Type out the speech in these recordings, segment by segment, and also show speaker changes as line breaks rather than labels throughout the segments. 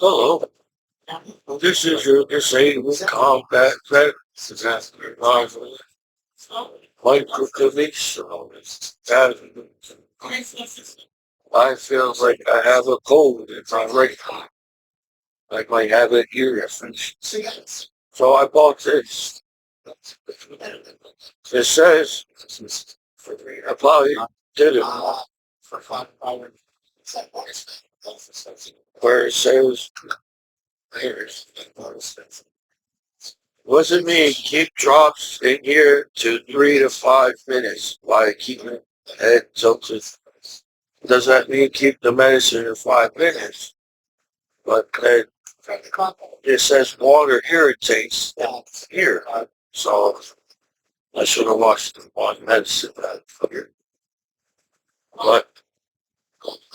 Hello, this is your disabled combat vet. Disaster advisor. Michael Commiso. I feel like I have a cold in my right eye. I might have an ear infection. So I bought this. It says, I probably did it where it says, wasn't me keep drops in here to 3 to 5 minutes while keeping head tilted. Does that mean keep the medicine in 5 minutes? But then it says water irritates here. So I should have watched the one medicine. But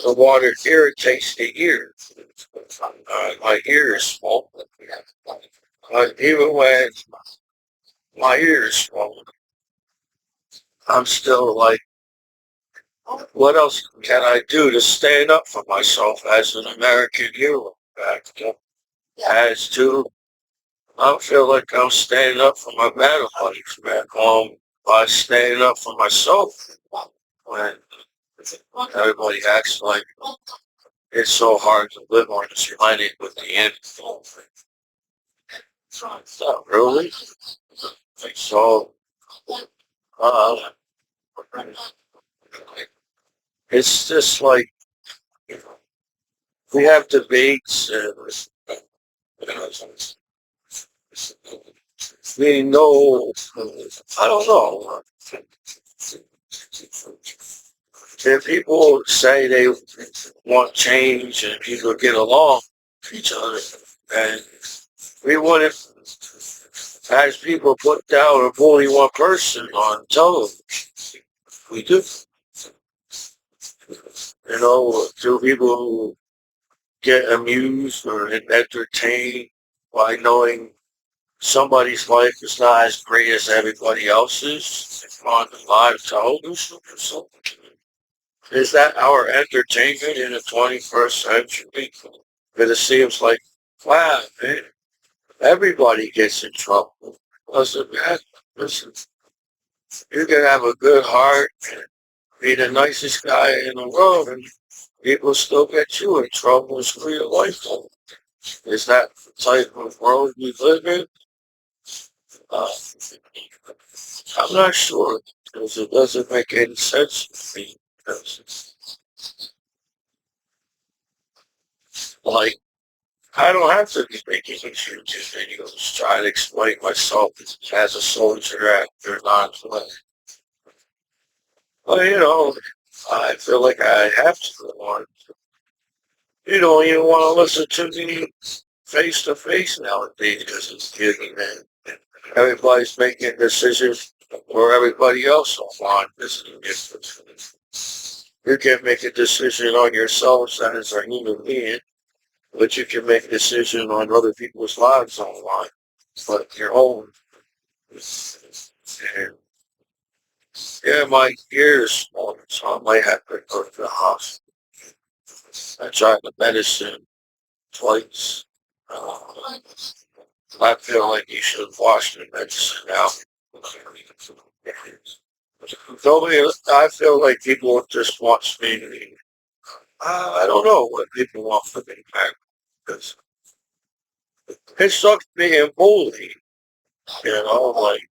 the water irritates the ear. My ear is swollen. Even when my ear is swollen, I'm still like, what else can I do to stand up for myself as an American hero? Back as to, I don't feel like I'm standing up for my battle buddies back home by standing up for myself when everybody acts like it's so hard to live on this planet with the end. Not really. So, uh, it's just like we have debates and we know, I don't know. If people say they want change and people get along with each other, and we wouldn't, as people put down or bully one person on television, we do. Do people get amused or entertained by knowing somebody's life is not as great as everybody else's on live television or something? Is that our entertainment in the 21st century? But it seems like, wow, man, everybody gets in trouble. Doesn't matter. Listen, you can have a good heart and be the nicest guy in the world, and people still get you in trouble and screw your life over. Is that the type of world we live in? Uh, I'm not sure because it doesn't make any sense to me. Because, like, I don't have to be making YouTube videos trying to explain myself as a soldier after non-play. But, I feel like I have to go on. You don't even want to listen to me face to face nowadays because it's getting man. Everybody's making decisions for everybody else online. You can't make a decision on yourself as a human being, but you can make a decision on other people's lives online, but your own. And yeah, my ears swollen, so I might have to go to the hospital. I tried the medicine twice. Uh, I feel like you should wash the medicine out. Nobody, I feel like people just want me to be. I don't know what people want from me back because it sucks being bullied. Like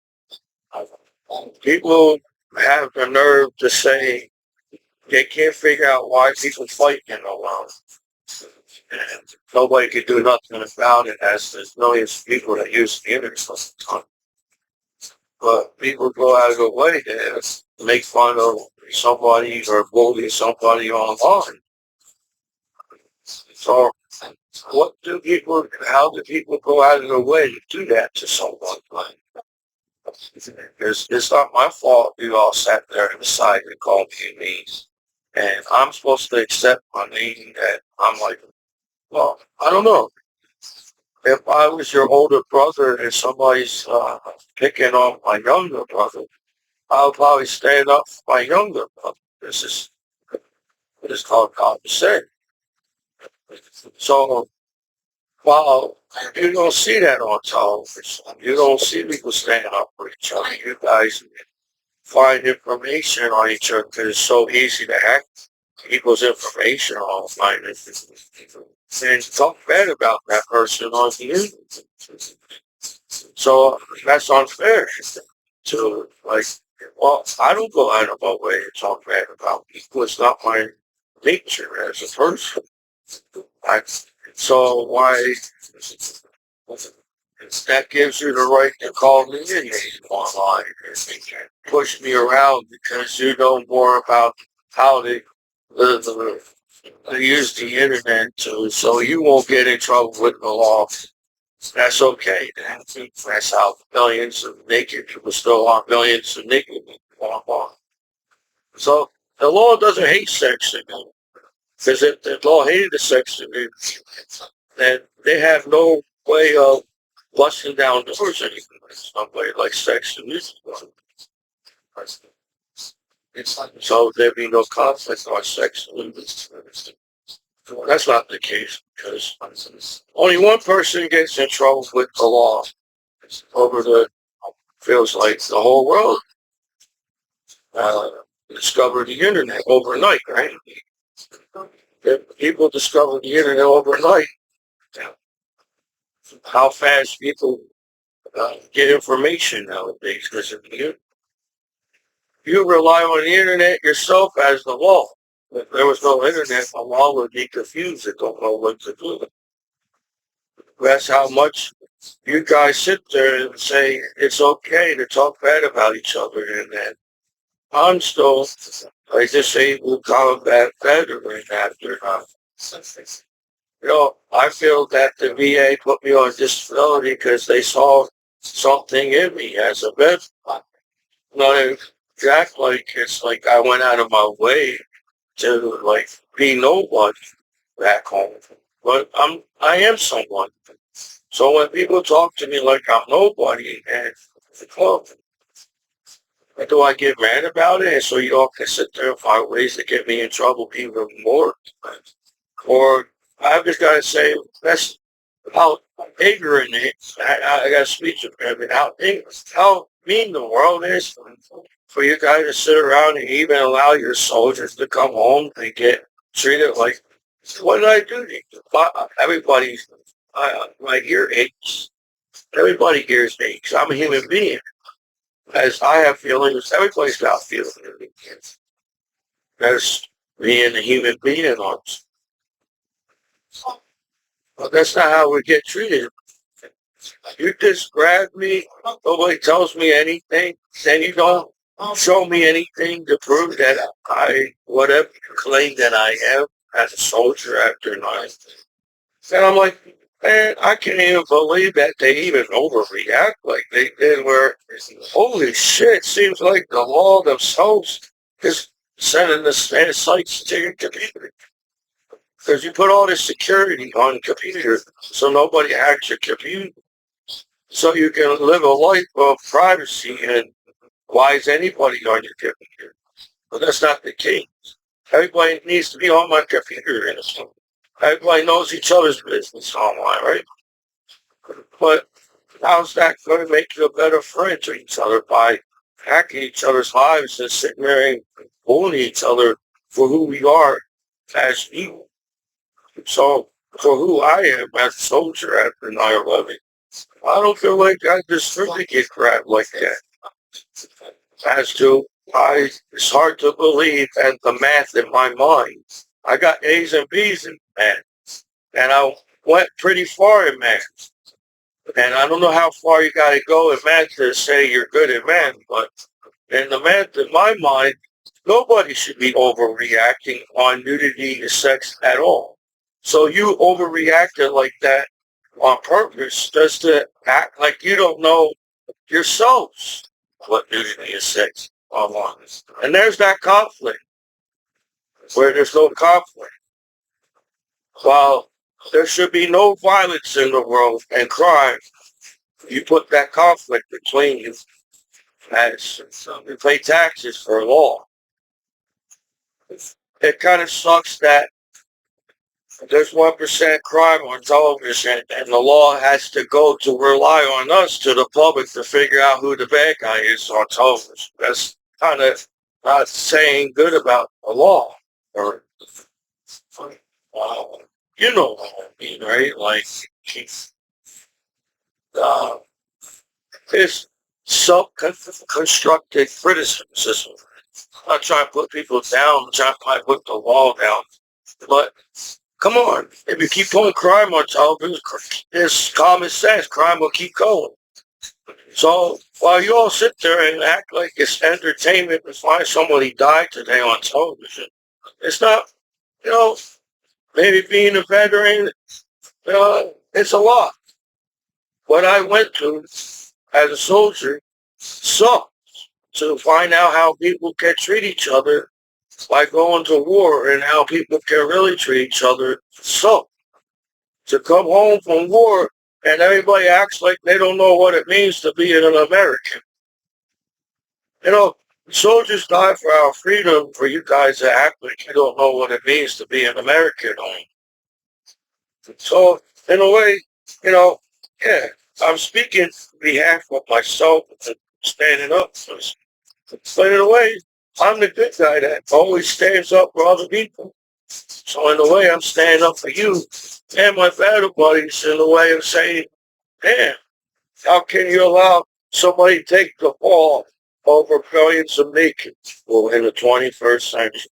people have the nerve to say they can't figure out why people fight in the world. And nobody can do nothing about it as there's millions of people that use the internet all the time. But people go out of their way to make fun of somebody or bully somebody online. So how do people go out of their way to do that to someone? Like, it's not my fault you all sat there and decided to call me names. And I'm supposed to accept my name that I'm like, well, I don't know. If I was your older brother and somebody's picking on my younger brother, I'll probably stand up for my younger brother. This is what is called common sense. So Well, you don't see that on television. You don't see people standing up for each other. You guys find information on each other because it's so easy to hack people's information online and talk bad about that person on the internet. So that's unfair to like. Well, I don't go out of my way to talk bad about people. It's not my nature as a person. I, so why that gives you the right to call me in online and push me around because you know more about how they use the internet to, so you won't get in trouble with the law. That's okay. That's how millions of naked people still are millions of naked people on. So the law doesn't hate sex anymore. Because if the law hated the sex anymore, then they have no way of busting down doors anymore. Somebody like sex and music. So there'd be no conflict on sex and music. That's not the case because only one person gets in trouble with the law over the feels like the whole world uh, discovered the internet overnight, right? If people discovered the internet overnight, how fast people get information nowadays. Because if you rely on the internet yourself as the law. If there was no internet, the law would be confused and don't know what to do. That's how much you guys sit there and say it's okay to talk bad about each other and that I'm still a disabled combat veteran after I feel that the VA put me on disability because they saw something in me as a veteran. Like act like it's like I went out of my way to like be no one back home. But I am someone. So when people talk to me like I'm nobody and well, do I get mad about it? And so you all can sit there and find ways to get me in trouble even more. Or I've just got to say, that's how ignorant it is. I got a speech of how mean the world is for you guys to sit around and even allow your soldiers to come home and get treated like, what did I do to you? Everybody, my ear aches. Everybody hears aches. I'm a human being. As I have feelings, everybody's got feelings. That's being a human being on. But that's not how we get treated. You just grab me, nobody tells me anything, then you don't show me anything to prove that I, whatever you claim that I am as a soldier after 9. And I'm like, man, I can't even believe that they even overreact like they did where, holy shit, seems like the law themselves is sending the sites to your computer. Because you put all this security on computers so nobody hacks your computer. So you can live a life of privacy and why is anybody on your computer? But that's not the case. Everybody needs to be on my computer. Everybody knows each other's business online, right? But how's that going to make you a better friend to each other by hacking each other's lives and sitting there and bullying each other for who we are as people? So for who I am as a soldier after 9/11, I don't feel like I deserve to get grabbed like that. As to, it's hard to believe and the math in my mind. I got A's and B's in math, and I went pretty far in math. And I don't know how far you got to go in math to say you're good at math, but in the math, in my mind, nobody should be overreacting on nudity to sex at all. So you overreacted like that on purpose just to act like you don't know yourselves what nudity is sex online. And there's that conflict where there's no conflict. While there should be no violence in the world and crime, you put that conflict between you as you pay taxes for law. It kind of sucks that there's 1% crime on television, and the law has to go to rely on us, to the public, to figure out who the bad guy is on television. That's kind of not saying good about the law. Or, uh, you know what I mean, right? Like, uh, it's self-constructed criticism. I'm not trying to put people down, I'm trying to put the wall down. But come on, if you keep putting crime on television, it's common sense. Crime will keep going. So while you all sit there and act like it's entertainment and find somebody died today on television, it's not, you know, maybe being a veteran, it's a lot. What I went through as a soldier sucked, to find out how people can treat each other by going to war and how people can really treat each other sucked. To come home from war and everybody acts like they don't know what it means to be an American. You know, soldiers die for our freedom, for you guys to act like you don't know what it means to be an American. So, in a way, you know, yeah, I'm speaking on behalf of myself and standing up for this. But in a way, I'm the good guy that always stands up for other people. So in a way, I'm standing up for you and my battle buddies in a way of saying, damn, how can you allow somebody to take the ball over billions of naked people in the 21st century?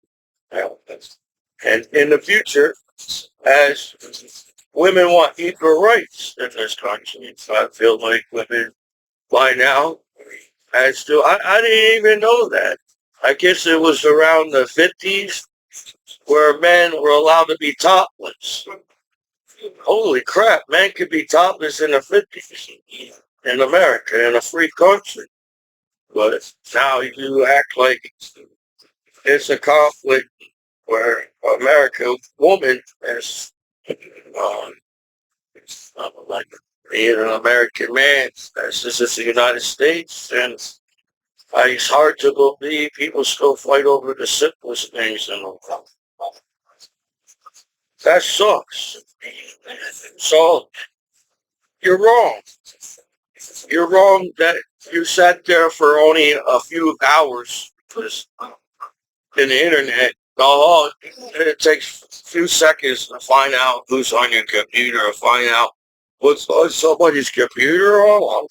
And in the future, as women want equal rights in this country, so I feel like women by now, as to, I didn't even know that. I guess it was around the 50s where men were allowed to be topless. Holy crap, men could be topless in the 50s in America, in a free country. But now you act like it's a conflict where America woman is um, like being an American man. This is the United States, and it's hard to believe people still fight over the simplest things in the world. That sucks. So you're wrong. You're wrong that you sat there for only a few hours because in the internet. Oh, it takes a few seconds to find out who's on your computer, or find out what's on somebody's computer. Oh,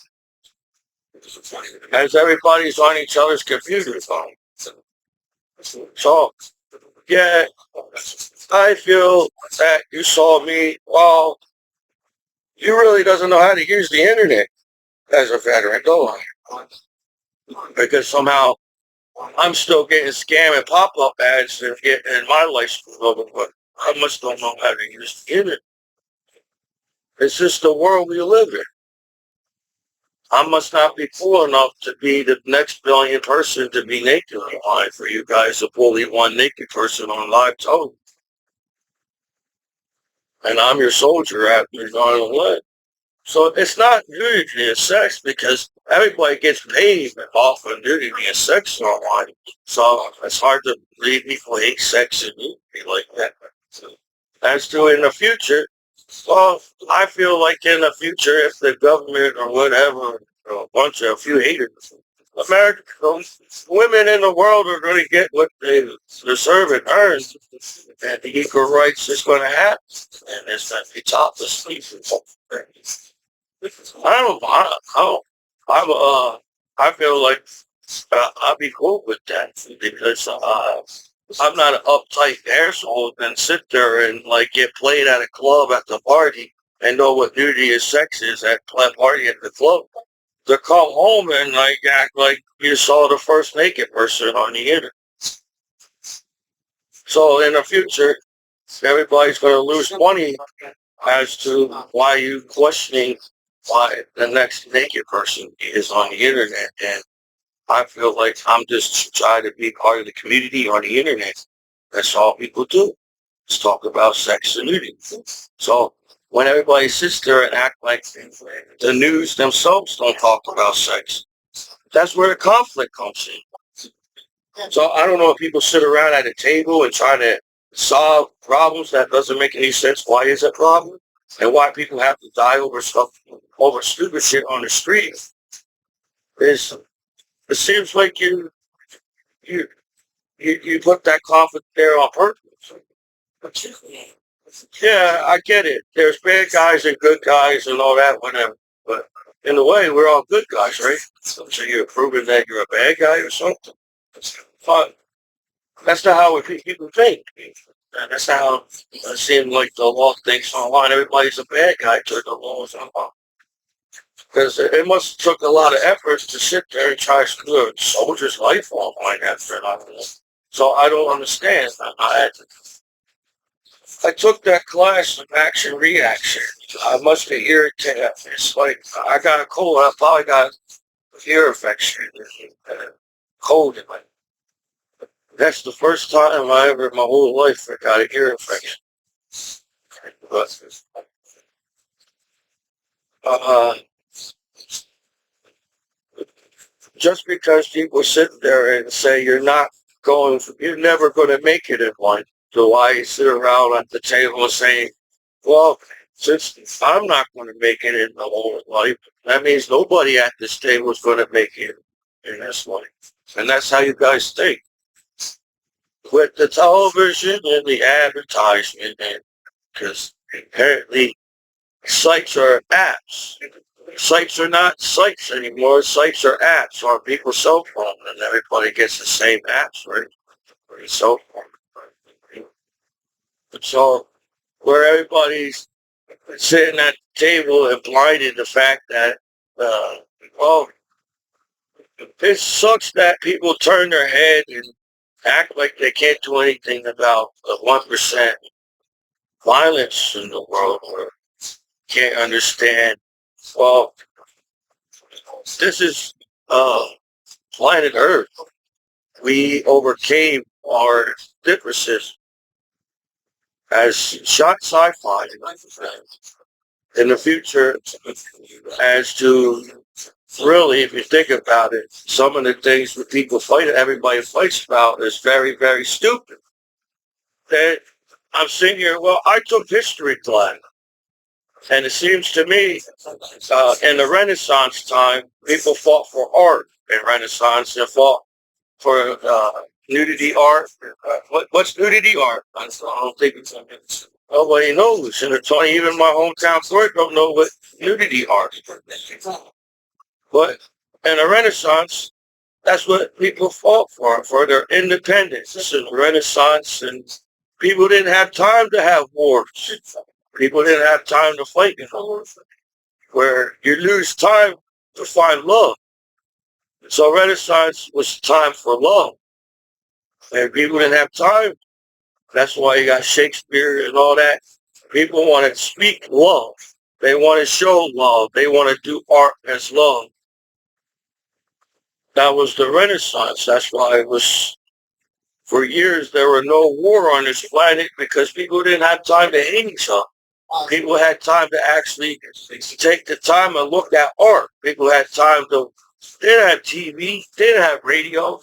as everybody's on each other's computers. So, yeah, I feel that you saw me. Well, you really doesn't know how to use the internet as a veteran, do I? Because somehow I'm still getting scam and pop-up ads and getting my life screwed over, but I must don't know how to use the internet. It's just the world we live in. I must not be cool enough to be the next billion person to be naked online for you guys to bully one naked person on live television. And I'm your soldier after 9/11. So it's not nudity and sex because everybody gets paid off of nudity and sex online. So it's hard to believe people hate sex and nudity like that. As to in the future, well, I feel like in the future, if the government or whatever, a few haters, American women in the world are going to get what they deserve and earn, and the equal rights is going to happen, and it's going to be topless. I feel like I'd be cool with that because I'm not an uptight asshole and sit there and like get played at a club at the party and know what nudity and sex is at a party at the club. To come home and like act like you saw the first naked person on the internet. So in the future, everybody's going to lose money as to why you questioning why the next naked person is on the internet. And I feel like I'm just trying to be part of the community on the internet. That's all people do. Just talk about sex and nudity. So when everybody sits there and act like the news themselves don't talk about sex, that's where the conflict comes in. So I don't know if people sit around at a table and try to solve problems that doesn't make any sense. Why is it a problem? And why people have to die over stuff, over stupid shit on the street is, it seems like you, you put that conflict there on purpose. Yeah, I get it. There's bad guys and good guys and all that, whatever. But in a way, we're all good guys, right? So you're proving that you're a bad guy or something. But that's not how people think. And that's not how it seems like the law thinks online. Everybody's a bad guy to the laws online. Because it must have took a lot of efforts to sit there and try to screw a soldier's life online after an hour. So I don't understand. I took that class of action reaction. I must be irritated. It's like I got a cold. I probably got ear infection, cold in my. That's the first time I ever in my whole life I got an ear infection. But uh, just because people sit there and say you're never going to make it in life. So why sit around at the table saying, well, since I'm not going to make it in the whole life, that means nobody at this table is going to make it in this life. And that's how you guys think. With the television and the advertisement, and because apparently sites are apps. Sites are not sites anymore. Sites are apps on people's cell phone, and everybody gets the same apps, right? For your cell phone. So where everybody's sitting at the table and blinded the fact that, well, it sucks that people turn their head and act like they can't do anything about the 1% violence in the world, or can't understand. Well, this is planet Earth. We overcame our differences as shot sci-fi in the future as to really, if you think about it, some of the things that everybody fights about is very, very stupid. That I'm sitting here, well, I took history class, and it seems to me in the Renaissance time, people fought for art in Renaissance. They fought for nudity art. What's nudity art? I don't think it's nobody knows. And it's only even my hometown court don't know what nudity art is. But in the Renaissance, that's what people fought for their independence and Renaissance. And people didn't have time to have wars. People didn't have time to fight in wars, where you lose time to find love. So Renaissance was time for love. And people didn't have time. That's why you got Shakespeare and all that. People want to speak love. They want to show love. They want to do art as love. That was the Renaissance. That's why it was, for years, there were no war on this planet because people didn't have time to hate each other. People had time to actually take the time and look at art. People had time to, they didn't have TV, they didn't have radio.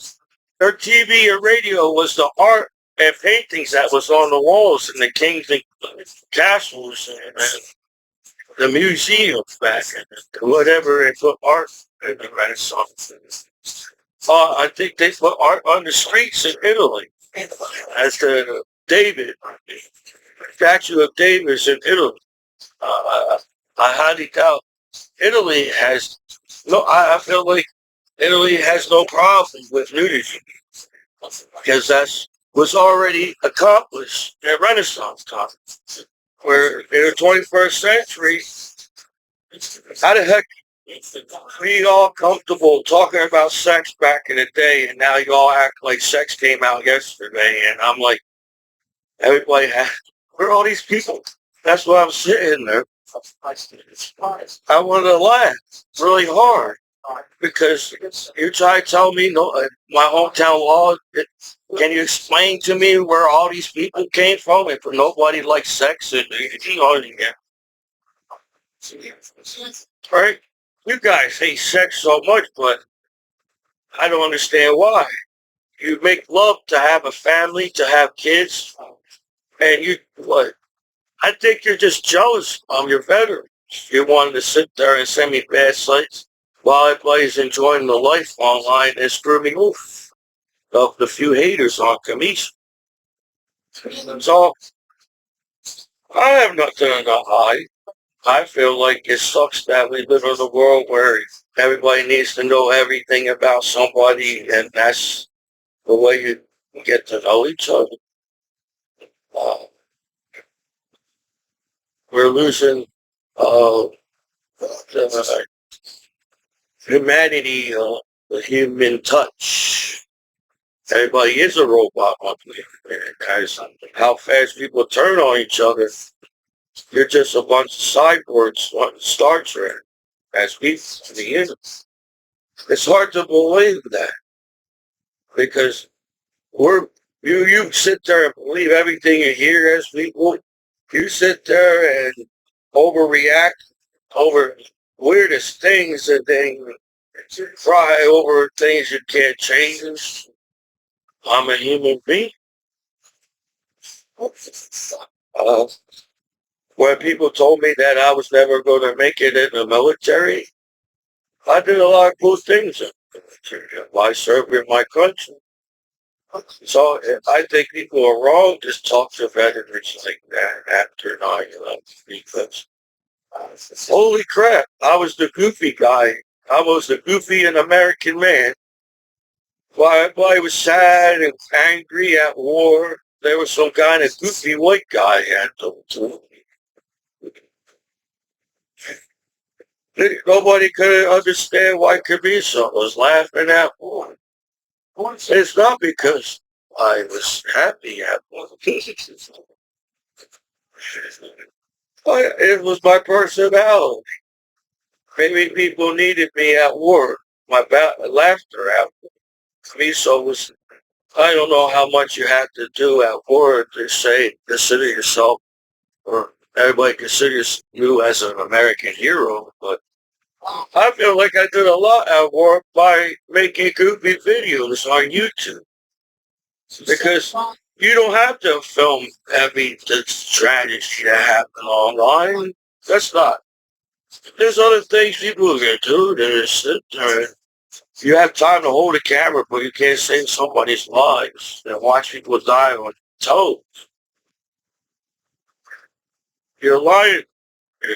Their TV and radio was the art and paintings that was on the walls in the kings and castles and the museums back and whatever they put art in the Renaissance. I think they put art on the streets in Italy. As the David, statue of David is in Italy. I highly doubt Italy has no. I feel like Italy has no problem with nudity because that was already accomplished at Renaissance time. Where in the 21st century, how the heck we all comfortable talking about sex back in the day, and now you all act like sex came out yesterday, and I'm like, everybody had, where are all these people? That's why I'm sitting there. I want to laugh really hard because you try to tell me no, my hometown law. Can you explain to me where all these people came from? If nobody likes sex, and right? You guys hate sex so much, but I don't understand why. You make love to have a family, to have kids. And you, what? I think you're just jealous of your veterans. You wanted to sit there and send me bad sites while everybody's enjoying the life online and screw me off of the few haters on Commiso. So I have nothing to hide. I feel like it sucks that we live in a world where everybody needs to know everything about somebody, and that's the way you get to know each other. Uh, we're losing uh, the humanity, the human touch. Everybody is a robot, guys. How fast people turn on each other. You're just a bunch of cyborgs wanting Star Trek as people to the end. It's hard to believe that because you sit there and believe everything you hear as people. You sit there and overreact over weirdest things and then cry over things you can't change. I'm a human being. Uh, when people told me that I was never going to make it in the military, I did a lot of cool things. I served in my country. So I think people are wrong to talk to veterans like that after 9/11 because holy crap, I was the goofy guy. I was the goofy and American man. While everybody was sad and angry at war, there was some kind of goofy white guy at them. Nobody could understand why Commiso was laughing at war. It's not because I was happy at war. It was my personality. Maybe people needed me at work. My laughter at Commiso was, I don't know how much you have to do at work to say, consider yourself, or everybody considers you as an American hero, but I feel like I did a lot at work by making goofy videos on YouTube because you don't have to film every the strategy that happened online. That's not. There's other things people can do than just sit there. You have time to hold a camera, but you can't save somebody's lives and watch people die on television. You're lying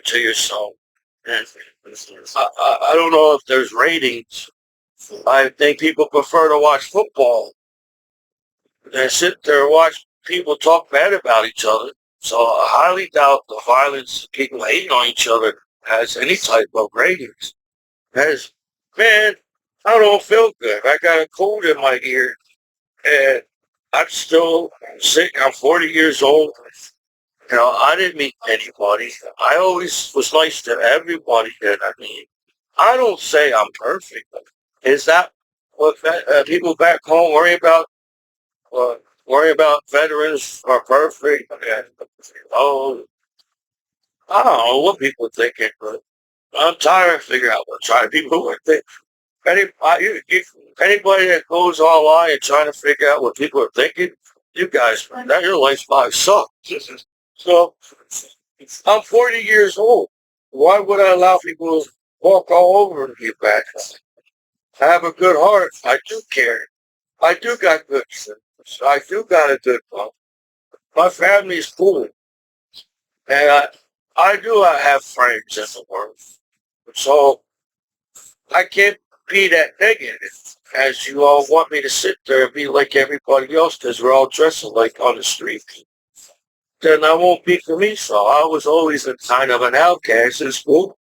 to yourself. And I don't know if there's ratings. I think people prefer to watch football than sit there and watch people talk bad about each other. So I highly doubt the violence, people hating on each other, has any type of ratings. Has, man, I don't feel good. I got a cold in my ear, and I'm still sick. I'm 40 years old. You know, I didn't meet anybody. I always was nice to everybody that I meet. I don't say I'm perfect. Is that what people back home uh, worry about veterans are perfect? And, oh, I don't know what people are thinking, but I'm tired of figuring out what trying people would think. Anybody that goes online and trying to figure out what people are thinking, you guys, that your lifestyle sucks. So I'm 40 years old. Why would I allow people to walk all over me back? I have a good heart. I do care. I do got good sense. I do got a good mom. My family's cool. And I do have friends in the world. So I can't be that negative as you all want me to sit there and be like everybody else because we're all dressed alike on the street. Then I won't be for me. So I was always a kind of an outcast in school.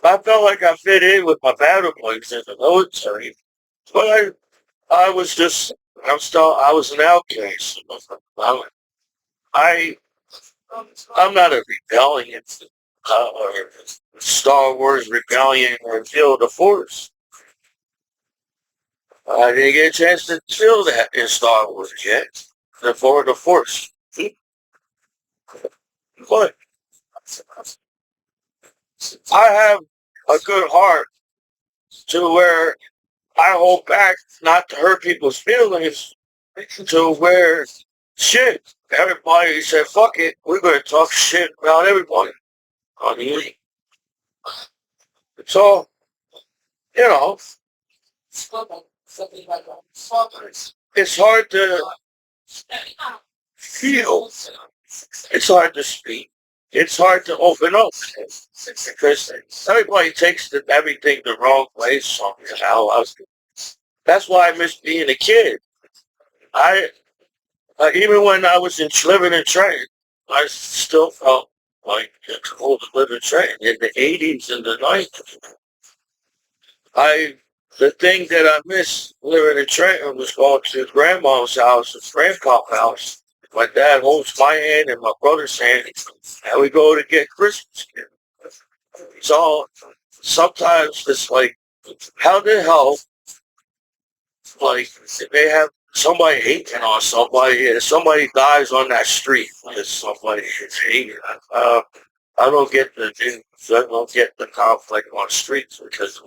I felt like I fit in with my battle boys in the military, but I was just, I was an outcast. I, I'm not a rebellion, or Star Wars rebellion or Field of Force. I didn't get a chance to feel that in Star Wars yet. For the Force. But I have a good heart to where I hold back not to hurt people's feelings to where shit. Everybody said, fuck it, we're going to talk shit about everybody. I mean, so, you know, it's hard to feel. It's hard to speak. It's hard to open up because everybody takes everything the wrong way somehow. That's why I miss being a kid. I even when I was living in Trenton, I still felt like it's cool to live in Trenton in the '80s and the '90s. I the thing that I miss living in Trenton was going to grandma's house and grandpa's house. My dad holds my hand and my brother's hand, and we go to get Christmas gifts. So sometimes it's like, how the hell, like, if they have somebody hating on somebody, if somebody dies on that street, because somebody is hating, I don't get the conflict on streets because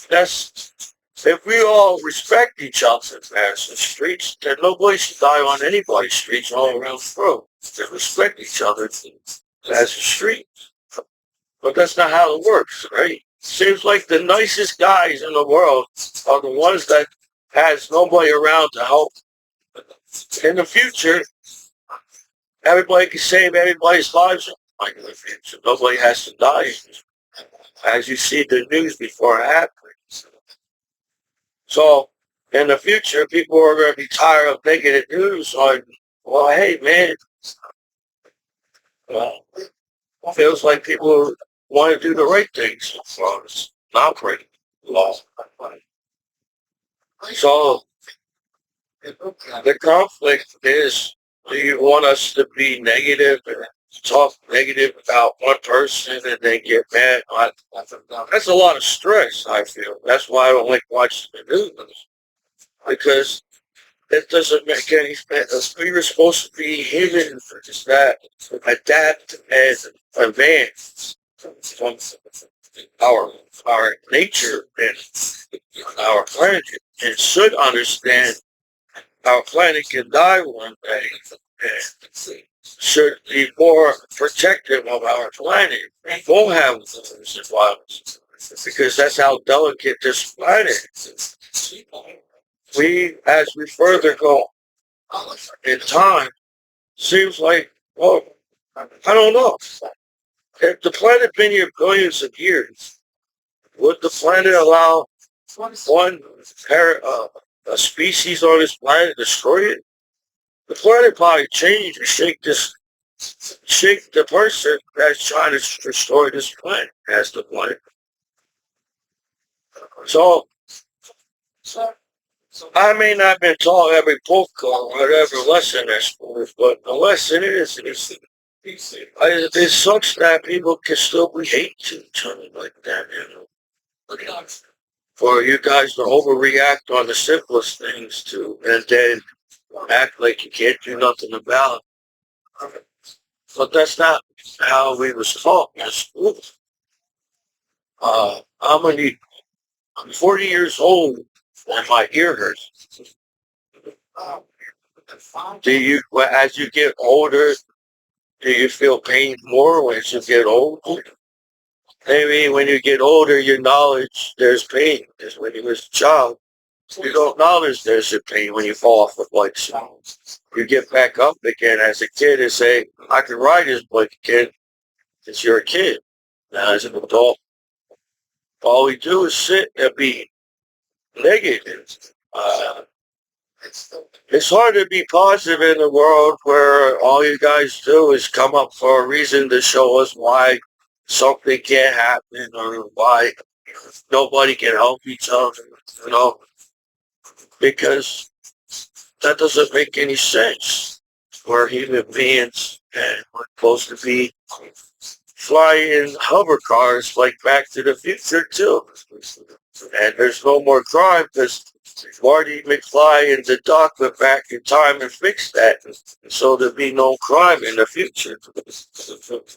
that's if we all respect each other as the streets, then nobody should die on anybody's streets all around the world. They respect each other as the streets. But that's not how it works, right? Seems like the nicest guys in the world are the ones that has nobody around to help. In the future, everybody can save everybody's lives. Like in the future, nobody has to die. As you see the news before it happens. So in the future, people are going to be tired of negative news. Like, well, hey man, well, feels like people want to do the right things as far as not breaking the law. So the conflict is, do you want us to be negative and talk negative about one person and then get mad? That's a lot of stress, I feel. That's why I don't like watching the news. Because it doesn't make any sense. We were supposed to be human for just that, adapt and advance from our nature and our planet, and should understand our planet can die one day and should be more protective of our planet. We won't have wars and violence because that's how delicate this planet is. As we further go in time, seems like, well, I don't know. If the planet been here billions of years, would the planet allow one a species on this planet to destroy it? The planet probably change and shake the person that's trying to destroy this planet as the planet. So I may not have been taught every book or whatever lesson at school, but the lesson it sucks that people can still be hate to each other like that, For you guys to overreact on the simplest things too, and then act like you can't do nothing about it. But that's not how we was taught in school. I'm 40 years old and my ear hurts. As you get older, do you feel pain more when you get older? Maybe when you get older, your knowledge there's pain. Because when you was a child, you don't knowledge there's a pain when you fall off the bike. So you get back up again as a kid and say, I can ride this bike again. Because you're a kid. Now as an adult, all we do is sit and be negative. It's hard to be positive in a world where all you guys do is come up for a reason to show us why something can't happen or why nobody can help each other, because that doesn't make any sense. We're human beings and we're supposed to be flying hover cars like Back to the Future too. And there's no more crime because Marty McFly and the Doc went back in time and fixed that, so there'd be no crime in the future.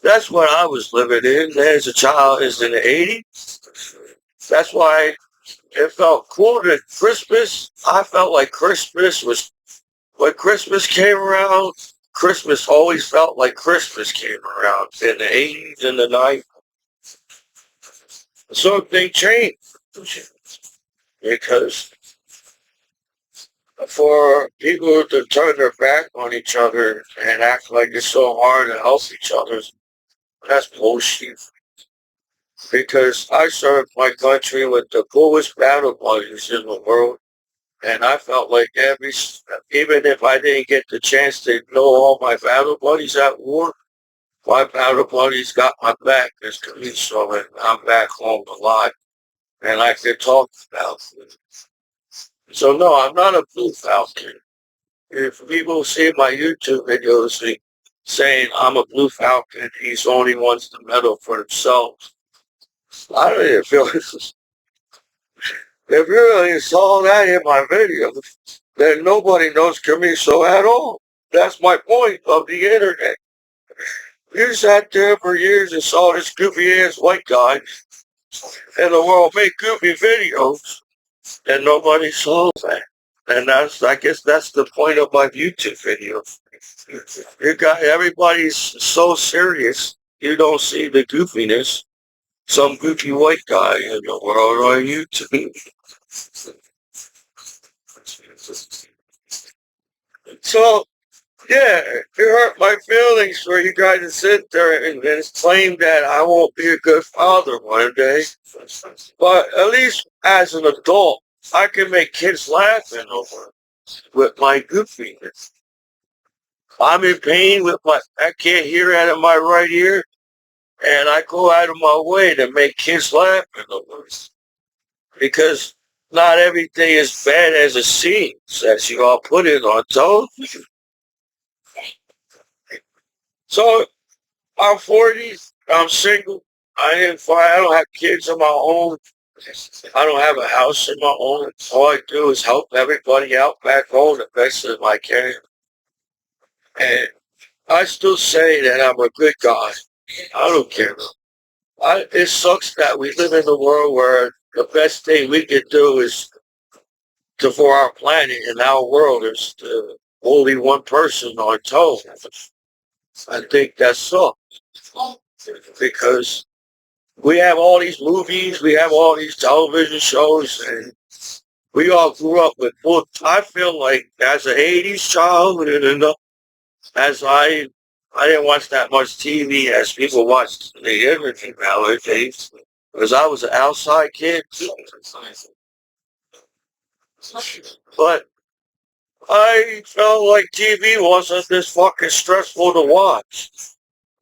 That's what I was living in as a child, is in the '80s. That's why it felt cool that Christmas. I felt like Christmas was when Christmas came around, Christmas always felt like Christmas came around in the 80s and the 90s. So they changed because for people to turn their back on each other and act like it's so hard to help each other, that's bullshit. Because I served my country with the coolest battle buddies in the world, and I felt like even if I didn't get the chance to know all my battle buddies at war, my battle buddies got my back as Commiso, and I'm back home alive, and I can talk about it. So no, I'm not a blue falcon. If people see my YouTube videos saying I'm a blue falcon, he's only wants the medal for themselves. I don't even feel if you really saw that in my video, then nobody knows Commiso at all. That's my point of the internet. You sat there for years and saw this goofy ass white guy in the world make goofy videos, and nobody saw that. And I guess that's the point of my YouTube video. You got everybody's so serious, you don't see the goofiness. Some goofy white guy in the world on YouTube. So, yeah, it hurt my feelings for you guys to sit there and claim that I won't be a good father one day. But at least as an adult, I can make kids laugh with my goofiness. I'm in pain I can't hear out of my right ear, and I go out of my way to make kids laugh because not everything is bad as it seems, as you all put it on television. So I'm 40. I'm single. I don't have kids of my own. I don't have a house of my own. All I do is help everybody out back home the best as I can. And I still say that I'm a good guy. I don't care. It sucks that we live in a world where the best thing we can do is for our planet and our world is to only one person on television. I think that sucks because we have all these movies, we have all these television shows, and we all grew up with books. I feel like as an 80s child, as I didn't watch that much TV as people watch the internet nowadays, because I was an outside kid. But I felt like TV wasn't this fucking stressful to watch.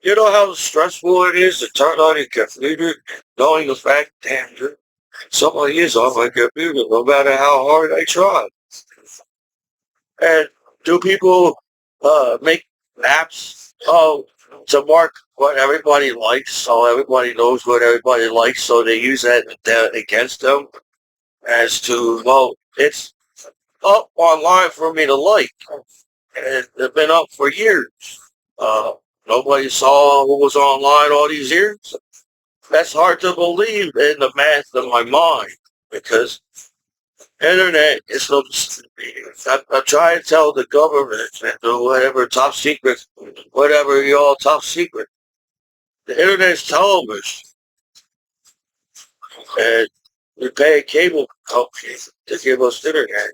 You know how stressful it is to turn on your computer, knowing the fact, damn, somebody is on my computer, no matter how hard I try. And do people make apps to mark what everybody likes, so everybody knows what everybody likes, so they use that against them as to, well, it's up online for me to like. And it's been up for years. Uh, Nobody saw what was online all these years. That's hard to believe in the math of my mind because internet is no. I try to tell the government and do whatever top secret, whatever you all top secret. The internet is television, and we pay a cable company to give us internet.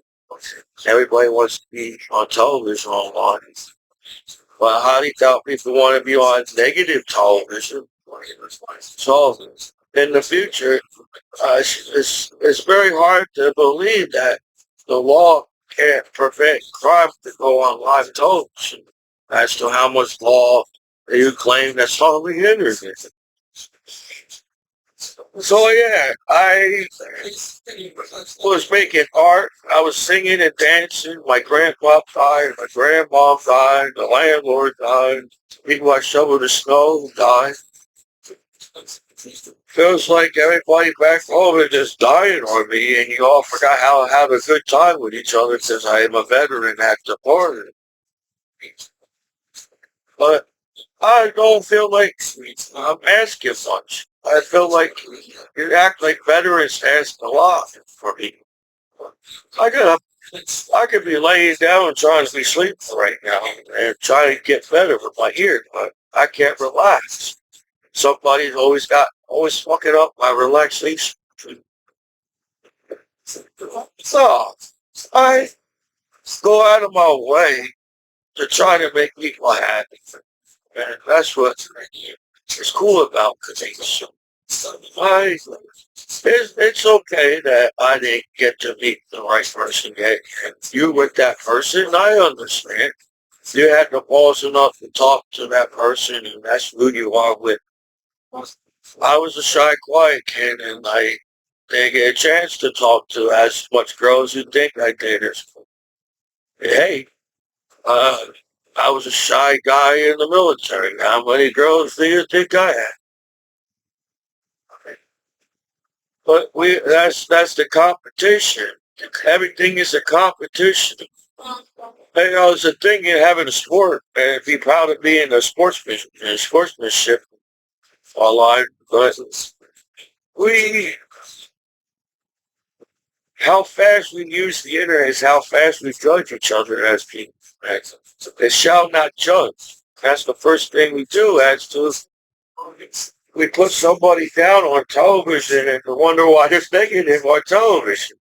Everybody wants to be on television online. But how do you tell people want to be on negative television? So in the future, it's very hard to believe that the law can't prevent crime to go on live television as to how much law you claim that's on the internet. So yeah, I was making art. I was singing and dancing. My grandpa died. My grandma died. The landlord died. People I shoveled the snow died. Feels like everybody back home is just dying on me, and you all forgot how to have a good time with each other since I am a veteran at the party. But I don't feel like I'm asking much. I feel like you act like veterans ask a lot for me. I got I could be laying down and trying to be sleeping right now and trying to get better with my ear, but I can't relax. Somebody's always fucking up my relaxation. So I go out of my way to try to make people happy. And that's what is cool about Commiso. I, it's okay that I didn't get to meet the right person yet. And you with that person, I understand. You had the balls enough to talk to that person, and that's who you are with. I was a shy, quiet kid, and I didn't get a chance to talk to as much girls you think I did. Hey, uh, I was a shy guy in the military. How many girls do you think I had? But that's the competition. Everything is a competition. You know, it's a thing in having a sport and be proud of being a sportsman and sportsmanship online. But we how fast we use the internet is how fast we judge each other as people. They shall not judge. That's the first thing we do as to we put somebody down on television and wonder why they're negative on television.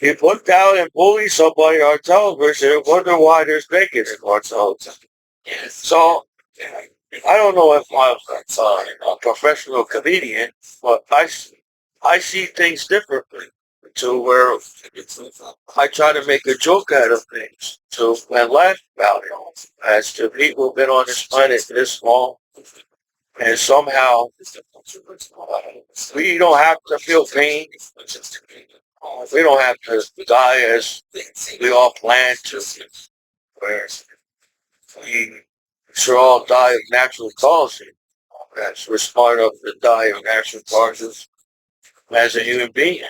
You put down and bully somebody on television and wonder why there's negative on television. So, I don't know if I'm a professional comedian, but I see things differently to where I try to make a joke out of things to and laugh about it. As to people who've been on this planet this long, and somehow we don't have to feel pain. We don't have to die as we all plan to. Where we should all die of natural causes. That's we're smart enough to die of natural causes as a human being.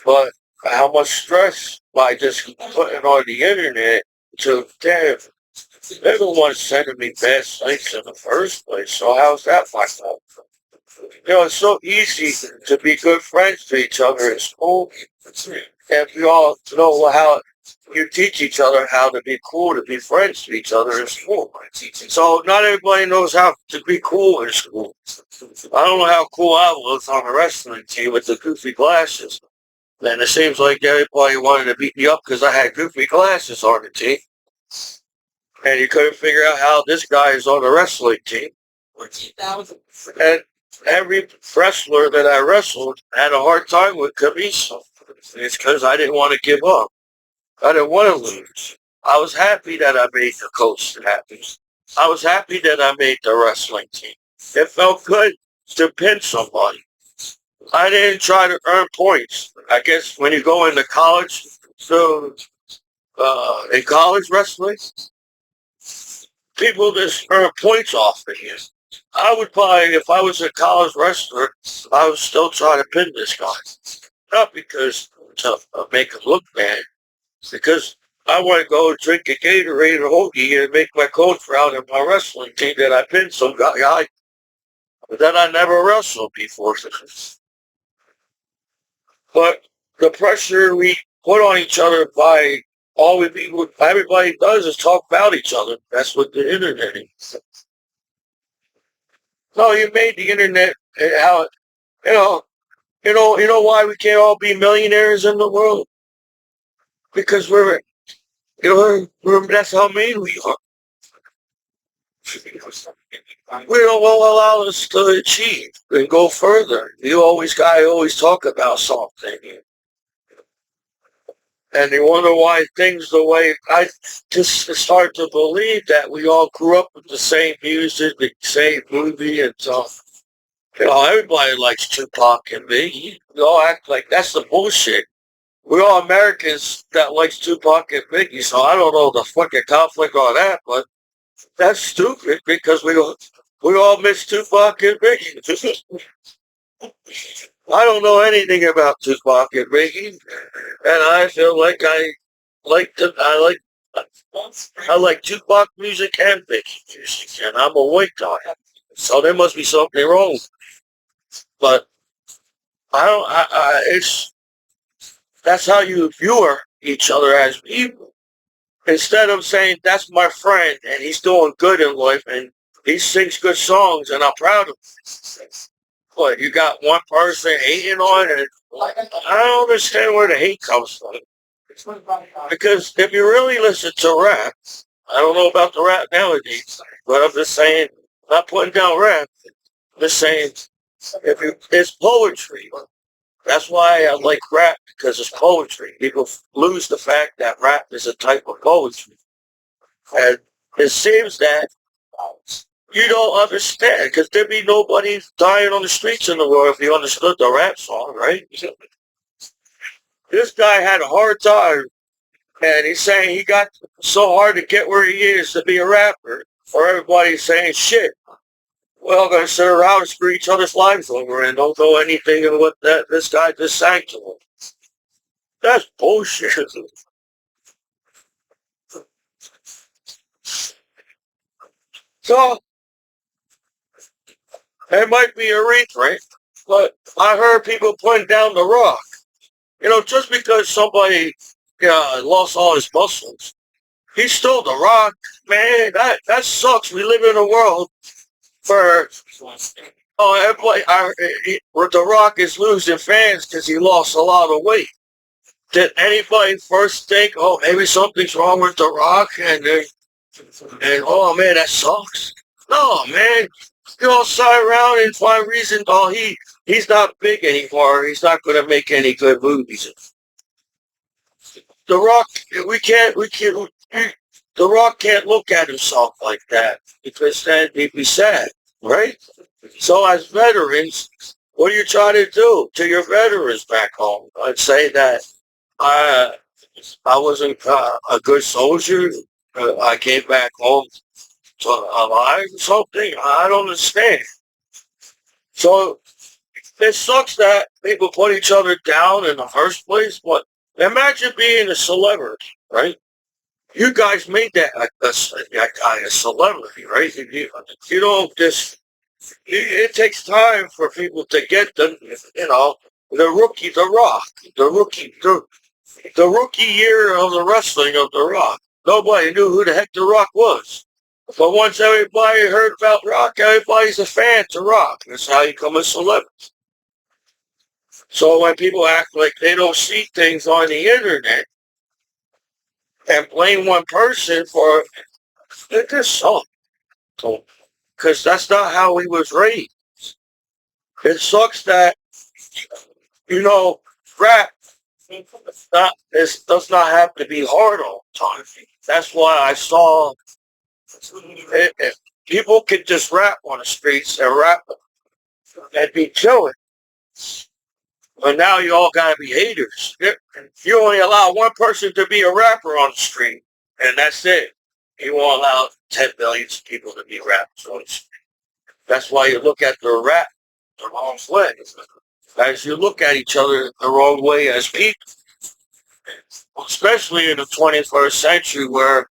But how much stress by just putting on the internet to damn everyone's sending me bad sites in the first place. So how's that my fault? You know, it's so easy to be good friends to each other in school. And we all know how you teach each other how to be cool, to be friends to each other in school. So not everybody knows how to be cool in school. I don't know how cool I was on the wrestling team with the goofy glasses. And it seems like everybody wanted to beat me up because I had goofy glasses on the team. And you couldn't figure out how this guy is on the wrestling team. And every wrestler that I wrestled had a hard time with Commiso. It's because I didn't want to give up. I didn't want to lose. I was happy that I made the coach happy. I was happy that I made the wrestling team. It felt good to pin somebody. I didn't try to earn points. I guess when you go into college, so in college wrestling, people just earn points off of you. I would probably, if I was a college wrestler, I would still try to pin this guy. Not because to make him look bad, because I want to go drink a Gatorade or hoagie and make my coach proud of my wrestling team that I pinned some guy that I never wrestled before. But the pressure we put on each other by everybody does is talk about each other. That's what the internet is. No, you made the internet how you know you know why we can't all be millionaires in the world because that's how mean we are. We don't will allow us to achieve and go further. You always guy always talk about something. And you wonder why things the way I just start to believe that we all grew up with the same music, the same movie and stuff. You know, everybody likes Tupac and Biggie. We all act like that's the bullshit. We're all Americans that likes Tupac and Biggie, so I don't know the fucking conflict on that, but that's stupid because we all miss Tupac and Biggie. I don't know anything about Tupac and Biggie, and I feel like I like Tupac music and Biggie music, and I'm a white guy, so there must be something wrong. But I don't. It's That's how you view each other as people. Instead of saying, that's my friend and he's doing good in life and he sings good songs and I'm proud of him. But you got one person hating on it. I don't understand where the hate comes from. Because if you really listen to rap, I don't know about the rap nowadays, but I'm just saying, not putting down rap, I'm just saying, it's poetry. That's why I like rap, because it's poetry. People lose the fact that rap is a type of poetry. And it seems that you don't understand, because there'd be nobody dying on the streets in the world if you understood the rap song, right? This guy had a hard time, and he's saying he got so hard to get where he is to be a rapper. For everybody saying shit. Well, going to sit around and screw each other's lives over and don't know anything of what this guy just sang to him. That's bullshit. So, it might be a retreat, but I heard people putting down the rock. Just because somebody lost all his muscles, he's still the rock. Man, that sucks. We live in a world where everybody, where the rock is losing fans because he lost a lot of weight. Did anybody first think, oh, maybe something's wrong with the rock and oh man, that sucks? No, man. You all side around and find reason, oh, he's not big anymore. He's not going to make any good movies. The Rock, the Rock can't look at himself like that because then he'd be sad, right? So as veterans, what are you trying to do to your veterans back home? I'd say that I, I wasn't a good soldier. I came back home to alive or something. I don't understand. So it sucks that people put each other down in the first place, but imagine being a celebrity, right? You guys made that a guy a celebrity, right? You don't just, it takes time for people to get the rookie, The Rock, the rookie year of the wrestling of The Rock. Nobody knew who the heck The Rock was. But once everybody heard about Rock, everybody's a fan to Rock. That's how you become a celebrity. So when people act like they don't see things on the internet and blame one person for it, just sucks. Because that's not how we was raised. It sucks that, rap does not have to be hard all the time. That's why I saw people could just rap on the streets and rap and be chilling. But now you all gotta be haters. You only allow one person to be a rapper on the street, and that's it. You won't allow 10 million people to be rappers on the street. That's why you look at the rap the wrong way. As you look at each other the wrong way as people, especially in the 21st century where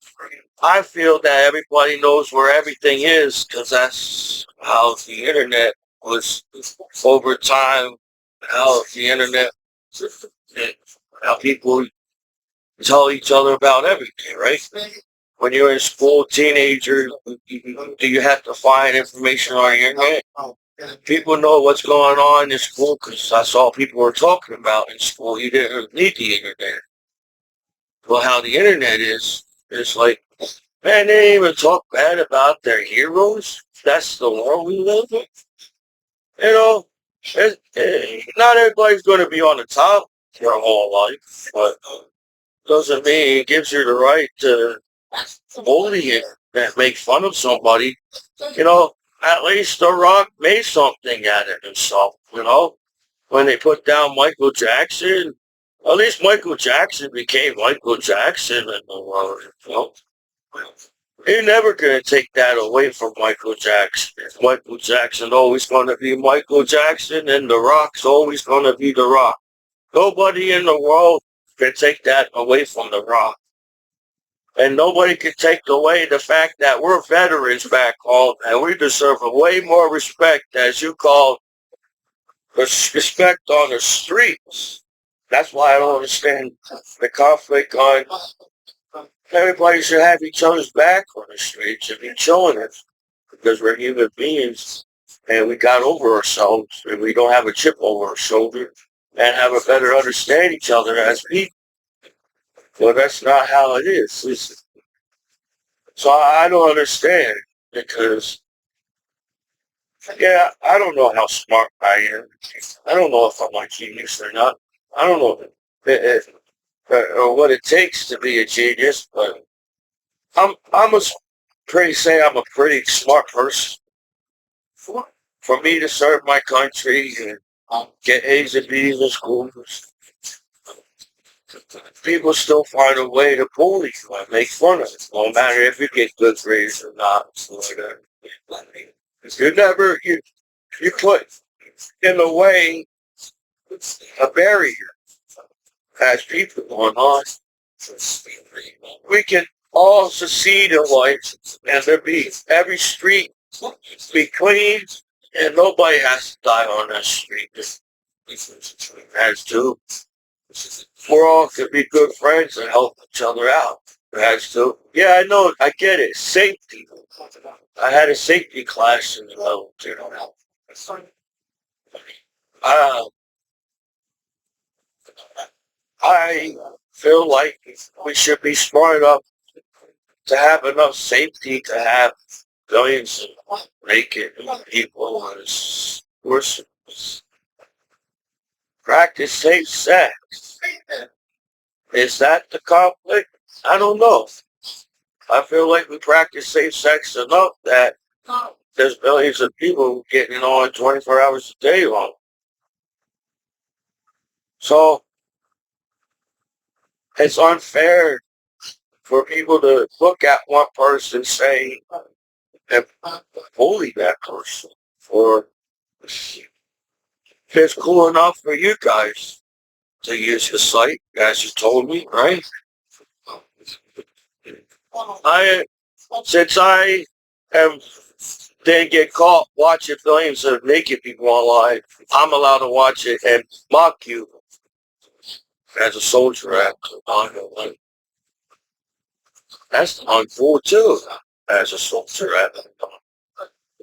I feel that everybody knows where everything is because that's how the internet was over time, how the internet, how people tell each other about everything, right? When you're in school, teenager, do you have to find information on the internet? People know what's going on in school because that's all people were talking about in school. You didn't need the internet. Well, how the internet is like, man, they didn't even talk bad about their heroes. That's the world we live in. You know, not everybody's going to be on the top their whole life, but doesn't mean it gives you the right to bully it and make fun of somebody. At least The Rock made something out of himself, when they put down Michael Jackson. At least Michael Jackson became Michael Jackson in the world. You're never going to take that away from Michael Jackson. Michael Jackson always going to be Michael Jackson, and The Rock's always going to be The Rock. Nobody in the world can take that away from The Rock. And nobody can take away the fact that we're veterans back home, and we deserve a way more respect, as you call respect on the streets. That's why I don't understand the conflict on everybody should have each other's back on the streets and be chilling it because we're human beings and we got over ourselves and we don't have a chip over our shoulder and have a better understand each other as people. Well, that's not how it is. So I don't understand because, yeah, I don't know how smart I am. I don't know if I'm a genius or not. I don't know or what it takes to be a genius, but I'm a pretty say I'm a pretty smart person. For me to serve my country and get A's and B's in school, people still find a way to bully you and make fun of it, no matter if you get good grades or not. So you never you put in the way a barrier as people going on. We can all succeed in life and there be every street be clean and nobody has to die on that street. Has to. We're all could be good friends and help each other out. Has to. Yeah, I know. I get it. Safety. I had a safety class in the level two. Uh, I feel like we should be smart enough to have enough safety to have billions of naked people as practice safe sex. Is that the conflict? I don't know. I feel like we practice safe sex enough that there's billions of people getting on 24 hours a day long. So it's unfair for people to look at one person, say, and bully that person. Or it's cool enough for you guys to use the site, as you told me, right? I since I am didn't get caught watching billions of naked people online, I'm allowed to watch it and mock you as a soldier act. That's uncool too, as a soldier act.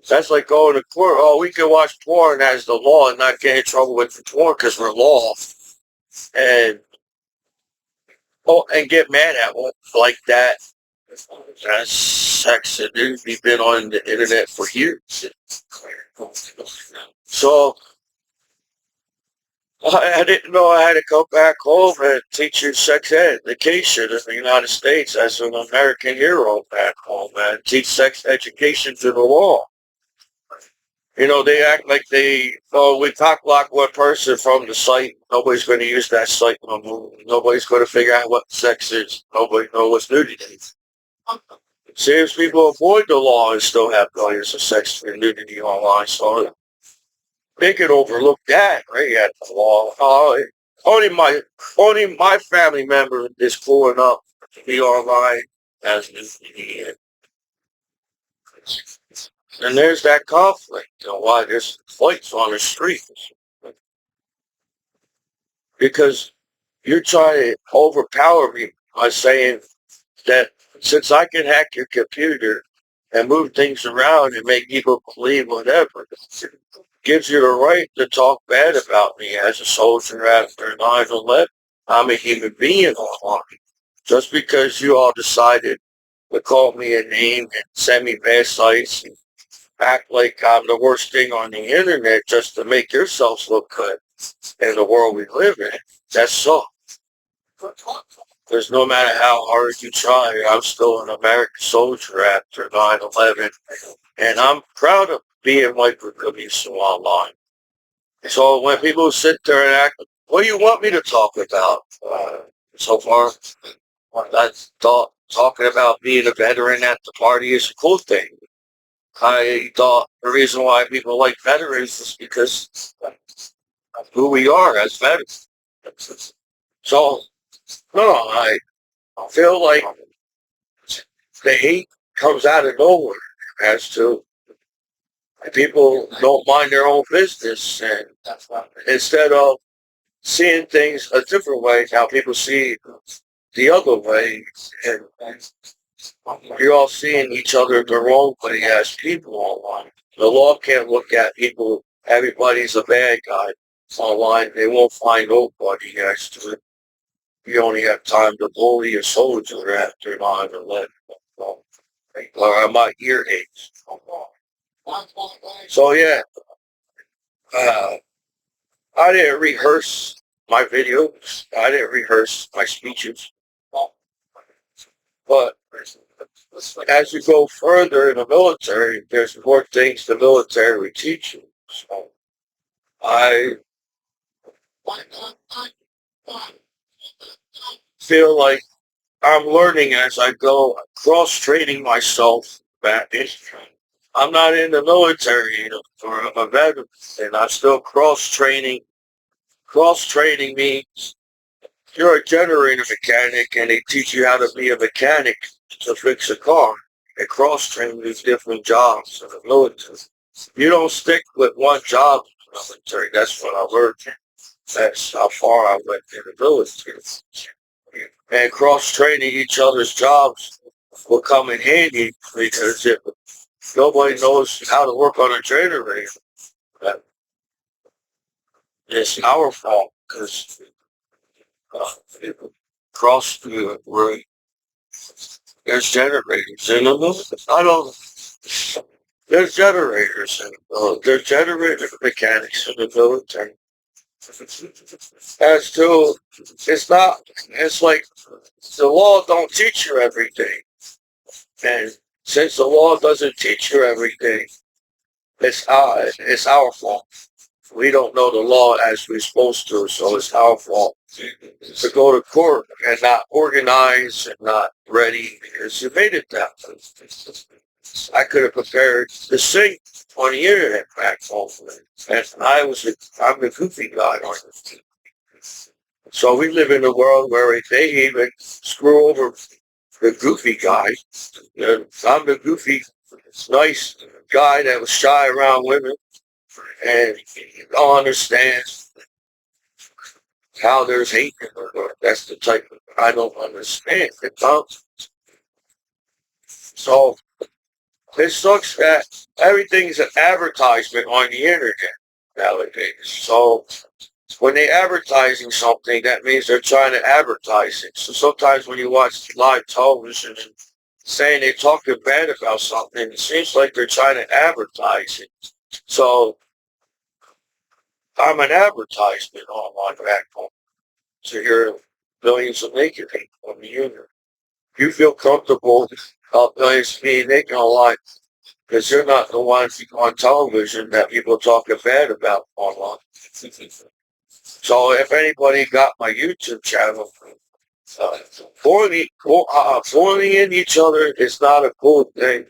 That's like going to court. Oh, we can watch porn as the law and not get in trouble with the porn because we're law. And and get mad at one like that. That's sex. And we've been on the internet for years. So I didn't know I had to go back home and teach you sex education in the United States as an American hero back home and teach sex education to the law. You know, they act like we cock block one person from the site. Nobody's going to use that site no more. Nobody's going to figure out what sex is. Nobody knows what's nudity is. Seems people avoid the law and still have billions of sex and nudity online. So they could overlook that right at the law. Only my family member is cool enough to be online as nudity. And there's that conflict. You know why there's fights on the street? Because you're trying to overpower me by saying that since I can hack your computer and move things around and make people believe whatever, gives you the right to talk bad about me as a soldier after 9/11. I'm a human being online. Just because you all decided to call me a name and send me bad sites and act like I'm the worst thing on the internet just to make yourselves look good in the world we live in, that's so. Because no matter how hard you try, I'm still an American soldier after 9/11, and I'm proud of being white for Commiso online. So when people sit there and act, what do you want me to talk about? So far, that's talking about being a veteran at the party is a cool thing. I thought the reason why people like veterans is because of who we are as veterans. So, no, I feel like the hate comes out of nowhere as to people don't mind their own business and instead of seeing things a different way. How people see the other way, and you're all seeing each other the wrong way as people online. The law can't look at people. Everybody's a bad guy online. They won't find nobody as to it. You only have time to bully a soldier after 9/11. Or my ear aches. So yeah, uh, I didn't rehearse my videos. I didn't rehearse my speeches. But as you go further in the military, there's more things the military will teach you. So I feel like I'm learning as I go, cross-training myself back in. I'm not in the military or I'm a veteran, and I'm still cross-training. Cross-training means you're a generator mechanic, and they teach you how to be a mechanic to fix a car. And cross-training is different jobs in the military. You don't stick with one job in the military. That's what I learned. That's how far I went in the military. And cross-training each other's jobs will come in handy because if nobody knows how to work on a generator, that it's our fault because cross where there's generators in the military. I don't. There's generators in the military. There's generator mechanics in the military. As to, it's not. It's like the law don't teach you everything, and since the law doesn't teach you everything, it's our fault. We don't know the law as we're supposed to, so it's our fault to go to court and not organize and not ready because you made it that way. I could have prepared to sing on the internet back home, and I'm the goofy guy on the team. So we live in a world where they even screw over the goofy guy. I'm the goofy, nice guy that was shy around women and don't understand how there's hate in the world. That's the type of I don't understand. So it sucks that everything's an advertisement on the internet nowadays. So when they're advertising something, that means they're trying to advertise it. So sometimes when you watch live television and saying they're talking bad about something, it seems like they're trying to advertise it. So I'm an advertisement on my platform to hear millions of naked people on the internet. You feel comfortable about millions being naked online because you're not the ones on television that people talking bad about online. So if anybody got my YouTube channel, bullying in each other is not a cool thing.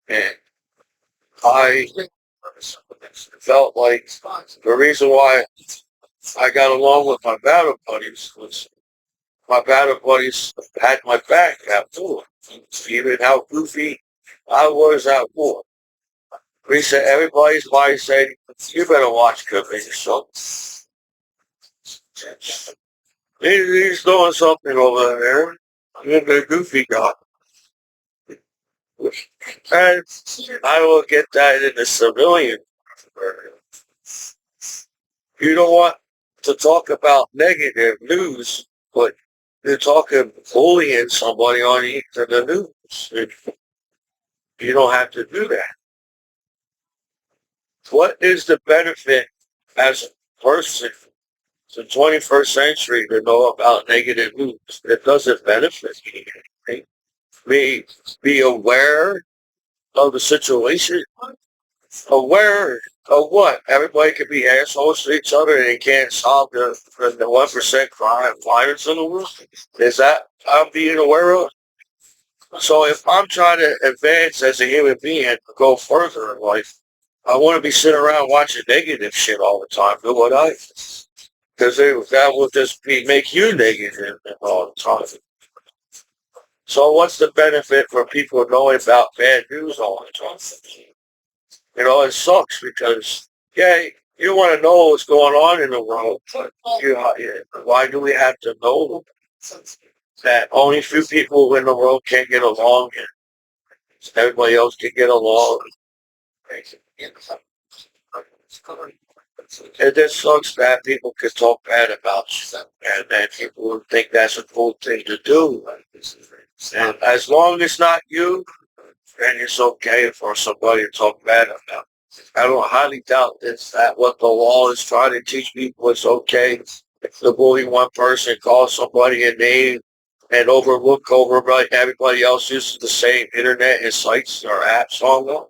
And I felt like the reason why I got along with my battle buddies was my battle buddies had my back at war. Even how goofy I was at war. We said everybody's body said, you better watch Commiso. He's doing something over there. You're the goofy guy. And I will get that in the civilian. You don't want to talk about negative news, but you're talking bullying somebody on the news. You don't have to do that. What is the benefit as a person in the 21st century to know about negative news? It doesn't benefit me. Right? Be aware of the situation. Aware of what? Everybody could be assholes to each other and they can't solve the 1% crime violence in the world. Is that I'm being aware of? So if I'm trying to advance as a human being and go further in life, I want to be sitting around watching negative shit all the time. Do what I, because that will just make you negative all the time. So what's the benefit for people knowing about bad news all the time? It sucks because, yeah, You want to know what's going on in the world. But why do we have to know that only few people in the world can get along and everybody else can get along? It just sucks that people can talk bad about you and that people would think that's a cool thing to do. And as long as not you, then it's okay for somebody to talk bad about. I don't highly doubt that's that what the law is trying to teach people. It's okay to bully one person, call somebody a name, and overlook over everybody else uses the same internet and sites or apps on them.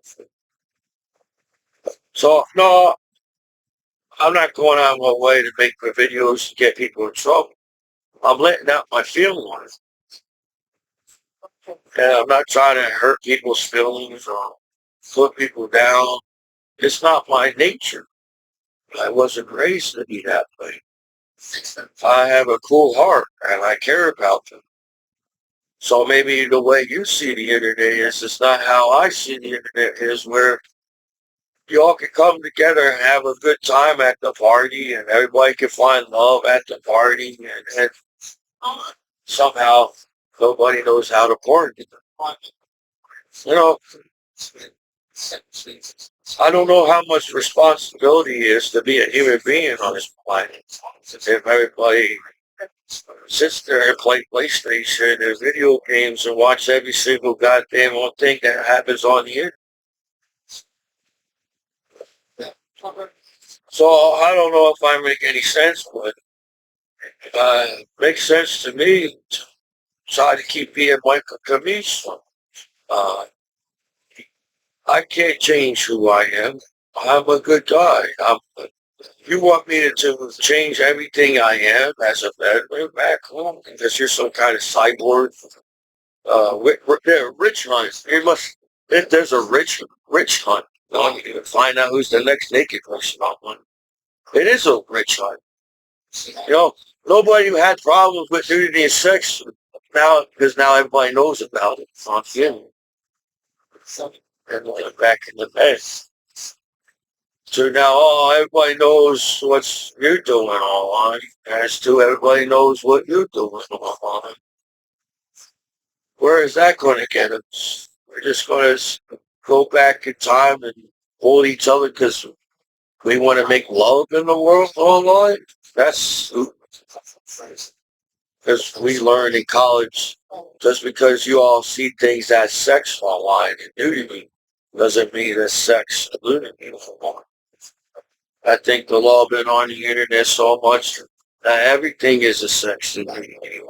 So no, I'm not going out of my way to make the videos to get people in trouble. I'm letting out my feelings. And I'm not trying to hurt people's feelings or put people down. It's not my nature. I wasn't raised to be that way. I have a cool heart and I care about them. So maybe the way you see the internet is it's not how I see the internet is where you all can come together and have a good time at the party and everybody can find love at the party and somehow nobody knows how to party. You know, I don't know how much responsibility is to be a human being on this planet. If everybody sits there and play PlayStation and video games and watch every single goddamn one thing that happens on the internet. So I don't know if I make any sense, but it makes sense to me to try to keep being Michael Commiso. Uh, I can't change who I am. I'm a good guy. You want me to change everything I am as a veteran back home because you're some kind of cyborg? They're rich hunt. If there's a rich hunt, you can find out who's the next naked person on one. It is a rich hunt. You know, nobody who had problems with nudity and sex now, because now everybody knows about it on film. And back in the day. So now, oh, everybody knows what you're doing online. As to everybody knows what you're doing online. Where is that going to get us? We're just going to go back in time and hold each other because we want to make love in the world online? That's because we learned in college just because you all see things as sex online and nudity doesn't mean that sex and nudity online. I think the law been on the internet so much that everything is a sex and nudity.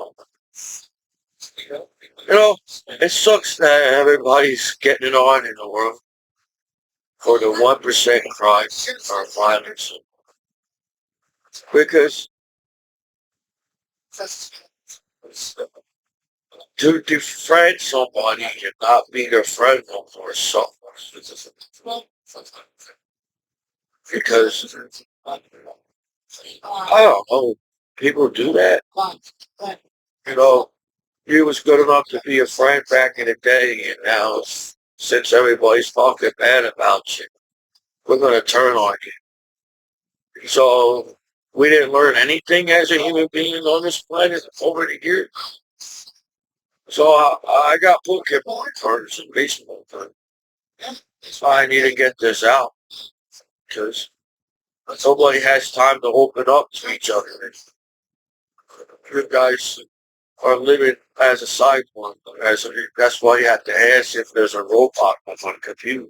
You know, it sucks that everybody's getting it on in the world for the 1% crime or violence. Because to defriend somebody and not be their friend no more sucks. Because, I don't know, people do that. You know, you was good enough to be a friend back in the day, and now, since everybody's talking bad about you, we're going to turn on you. So, we didn't learn anything as a human being on this planet over the years. So, I got Pokemon cards and baseball cards. So I need to get this out because nobody has time to open up to each other. You guys are living as a cyborg. That's why you have to ask if there's a robot on the computer.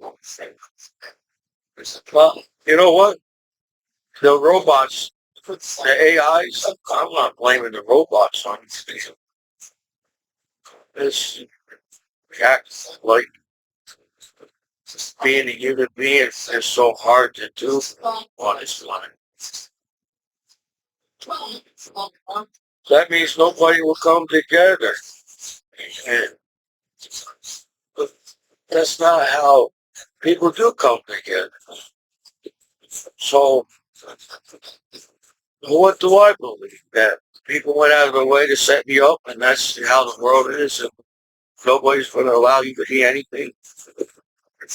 Well, you know what? The robots, the AIs, I'm not blaming the robots on it. It's act like being a human being is so hard to do on this planet. That means nobody will come together. And that's not how people do come together. So, what do I believe? That people went out of their way to set me up, and that's how the world is, and nobody's going to allow you to be anything.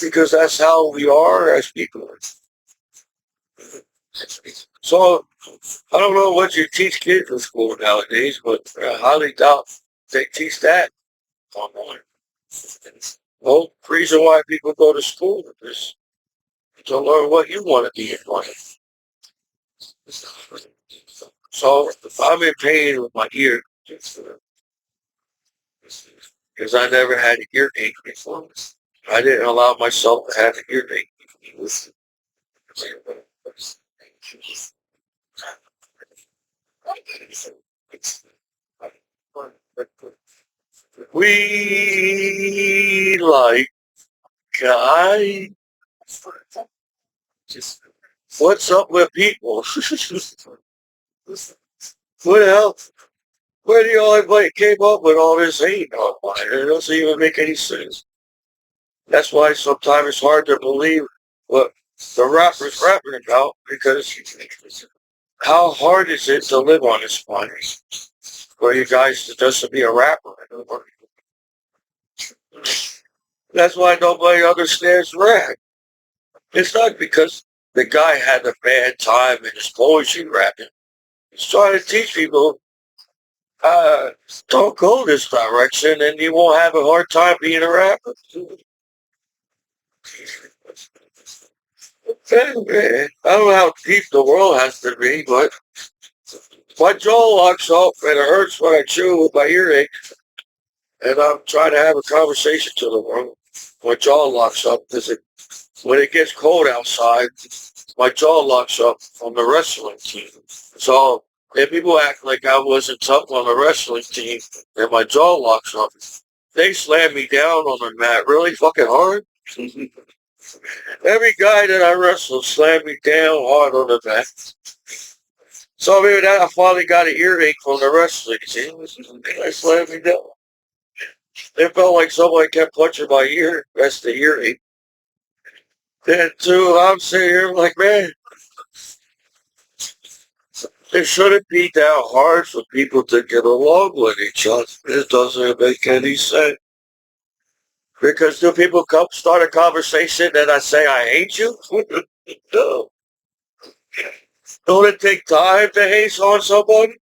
Because that's how we are as people. So I don't know what you teach kids in school nowadays, but I highly doubt they teach that online. Well, reason why people go to school is to learn what you want to be in life. So if I'm in pain with my ear, because I never had an earache before, I didn't allow myself to have an earache. We like guy. What's up with people? What the hell? Where do y'all everybody came up with all this hate online? It doesn't even make any sense. That's why sometimes it's hard to believe what the rapper's rapping about because how hard is it to live on this planet for you guys to just to be a rapper? That's why nobody understands rap. It's not because the guy had a bad time in his poetry rapping. He's trying to teach people, uh, don't go this direction and you won't have a hard time being a rapper. Hey, man, I don't know how deep the world has to be, but my jaw locks up and it hurts when I chew with my earache. And I'm trying to have a conversation to the world. My jaw locks up because when it gets cold outside, my jaw locks up on the wrestling team. So if people act like I wasn't tough on the wrestling team and my jaw locks up, they slam me down on the mat really fucking hard. Every guy that I wrestled slammed me down hard on the mat. So maybe that I finally got an earache from the wrestling team. They slammed me down. It felt like somebody kept punching my ear. That's the earache. Then too, I'm sitting here like, man, it shouldn't be that hard for people to get along with each other. It doesn't make any sense. Because do people come start a conversation and I say I hate you? No. Don't it take time to hate on somebody?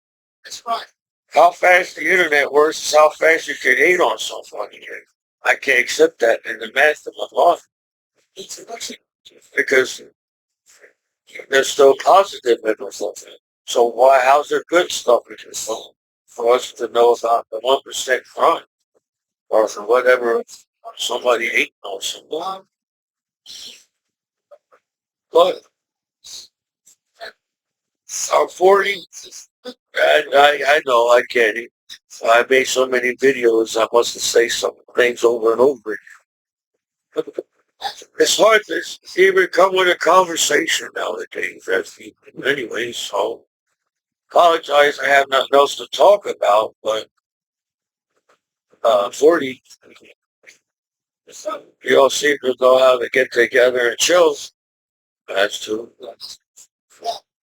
How fast the internet works is how fast you can hate on somebody. I can't accept that in the math of my life. Because there's still positive in the phone. So why, how's there good stuff in your phone? For us to know about the 1% crime or for whatever somebody hating on someone. But I'm 40. I know, I get it. I made so many videos, I must have say some things over and over again. It's hard to even come with a conversation nowadays. Anyway, so apologize. I have nothing else to talk about, but 40, you all seem to know how to get together and chill. That's true.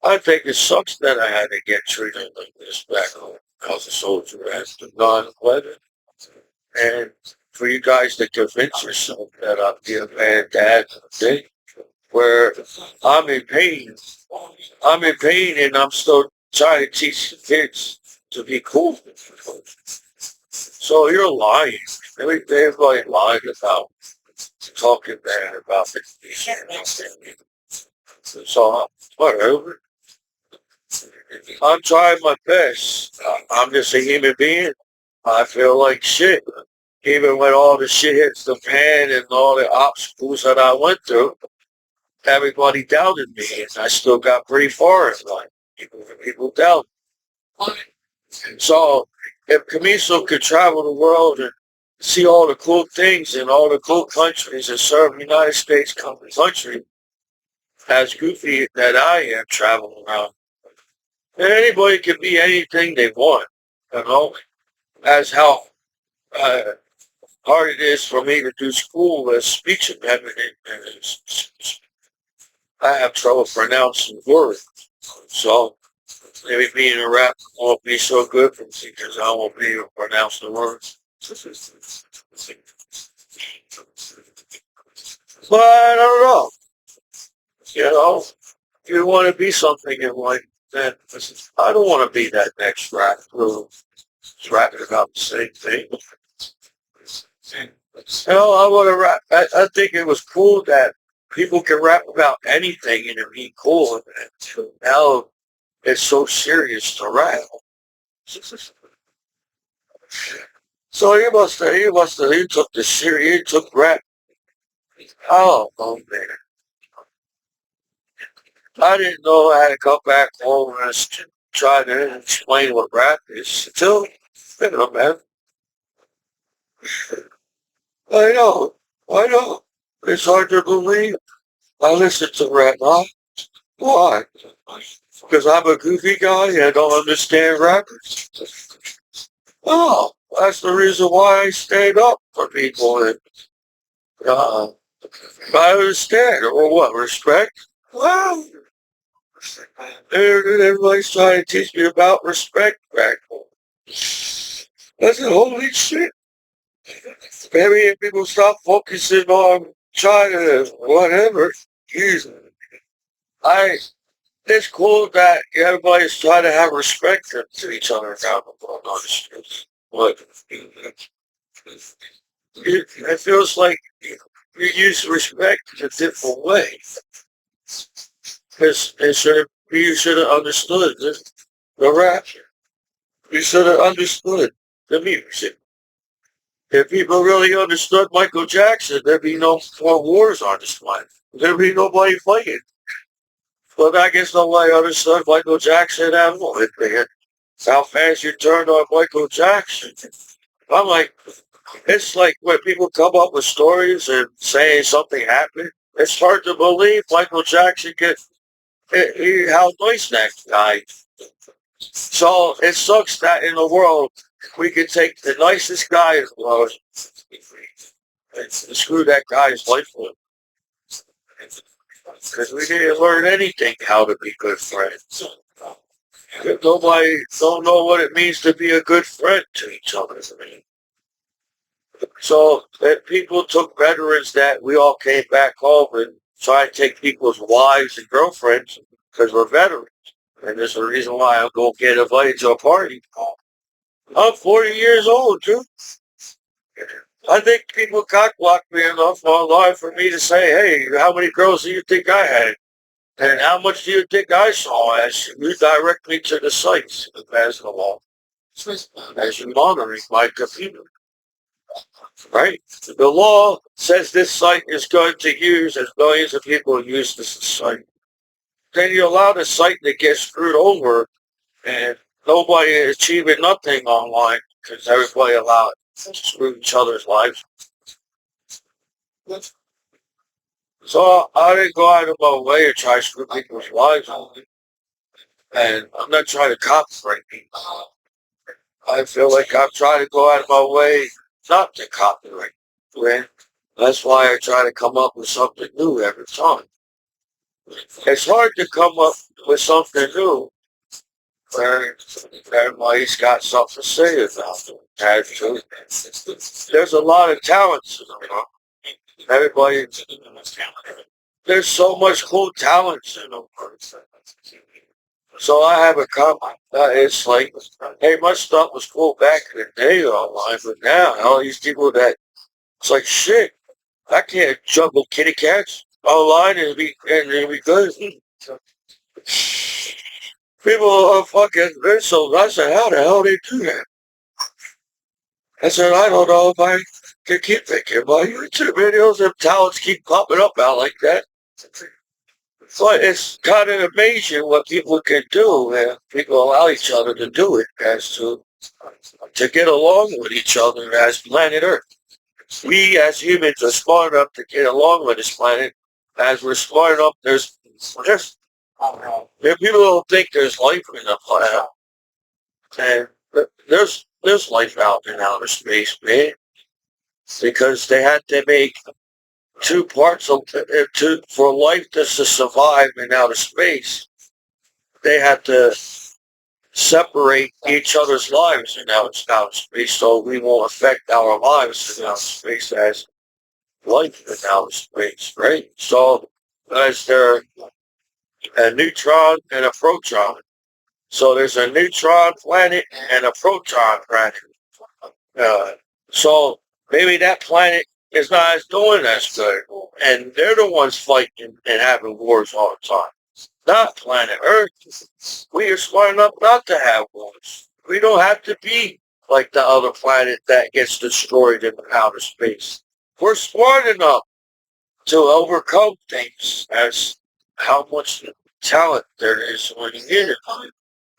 I think it sucks that I had to get treated like this back home. I was a soldier after 9/11. And for you guys to convince yourself that I'll be a bad dad today, where I'm in pain. I'm in pain and I'm still trying to teach the kids to be cool. So you're lying. Everybody lied about talking bad about it. So whatever. I'm trying my best. I'm just a human being. I feel like shit. Even when all the shit hits the fan and all the obstacles that I went through, everybody doubted me, and I still got pretty far in life. People doubt. So if Commiso could travel the world and see all the cool things in all the cool countries and serve the United States country, as goofy that I am traveling around, then anybody can be anything they want. You know, as how uh, hard it is for me to do school as speech impediment, and I have trouble pronouncing words. So maybe being a rapper won't be so good for me because I won't be able to pronounce the words. But I don't know. You know, you want to be something in life, then I don't want to be that next rap who's rapping about the same thing. Hell, I want to rap. I think it was cool that people can rap about anything and it be cool. And now it's so serious to rap. So he took the serious, he took rap. Oh man. I didn't know I had to come back home and try to explain what rap is. Still, you know, man. I know. I know. It's hard to believe. I listen to rap, huh? Why? Because I'm a goofy guy and I don't understand rappers. Oh, that's the reason why I stand up for people. And, uh, I understand. Or what? Respect? Well, everybody's trying to teach me about respect back home. I said, holy shit. Maybe if people stop focusing on China, whatever. Jeez. I, it's cool that everybody's trying to have respect to each other now. But it feels like you use respect in a different way. Because you should have understood the rap. You should have understood the music. If people really understood Michael Jackson, there'd be no more wars on this planet. There'd be nobody fighting. But I guess nobody understood Michael Jackson at all. How fast you turned on Michael Jackson. I'm like, it's like when people come up with stories and say something happened, it's hard to believe Michael Jackson how nice that guy. So it sucks that in the world we can take the nicest guy in the world and screw that guy's life with. Because we didn't learn anything how to be good friends. Nobody don't know what it means to be a good friend to each other. So that people took veterans that we all came back home and tried to take people's wives and girlfriends because we're veterans. And there's a reason why I don't get invited to a party. I'm 40 years old, dude. I think people cockblock me enough online for me to say, hey, how many girls do you think I had? And how much do you think I saw as you direct me to the sites as the law? As you monitoring my computer. Right? The law says this site is going to use as millions of people use this site. Then you allow the site to get screwed over and nobody is achieving nothing online because everybody allowed to screw each other's lives. So I didn't go out of my way to try to screw people's lives on. And I'm not trying to copyright people. I feel like I'm trying to go out of my way not to copyright. Right? That's why I try to come up with something new every time. It's hard to come up with something new where everybody's got something to say about it. There's a lot of talents in them. Everybody, there's so much cool talents in them. So I have a comment. It's like, hey, my stuff was cool back in the day online, but now all these people that it's like shit. I can't juggle kitty cats online and be good. People are fucking missiles. I said, how the hell they do that? I said, I don't know if I can keep thinking about YouTube videos if talents keep popping up out like that. But it's kind of amazing what people can do and people allow each other to do it as to get along with each other as planet Earth. We as humans are smart enough to get along with this planet. As we're smart enough, there people don't think there's life in the planet. And there's life out in outer space, man. Because they had to make two parts of for life to survive in outer space. They had to separate each other's lives in outer space so we won't affect our lives in outer space as life in outer space, right? So as they're a neutron and a proton. So there's a neutron planet and a proton planet. Uh, so maybe that planet is not as doing as good, and they're the ones fighting and having wars all the time. Not planet Earth. We are smart enough not to have wars. We don't have to be like the other planet that gets destroyed in outer space. We're smart enough to overcome things as how much talent there is when you get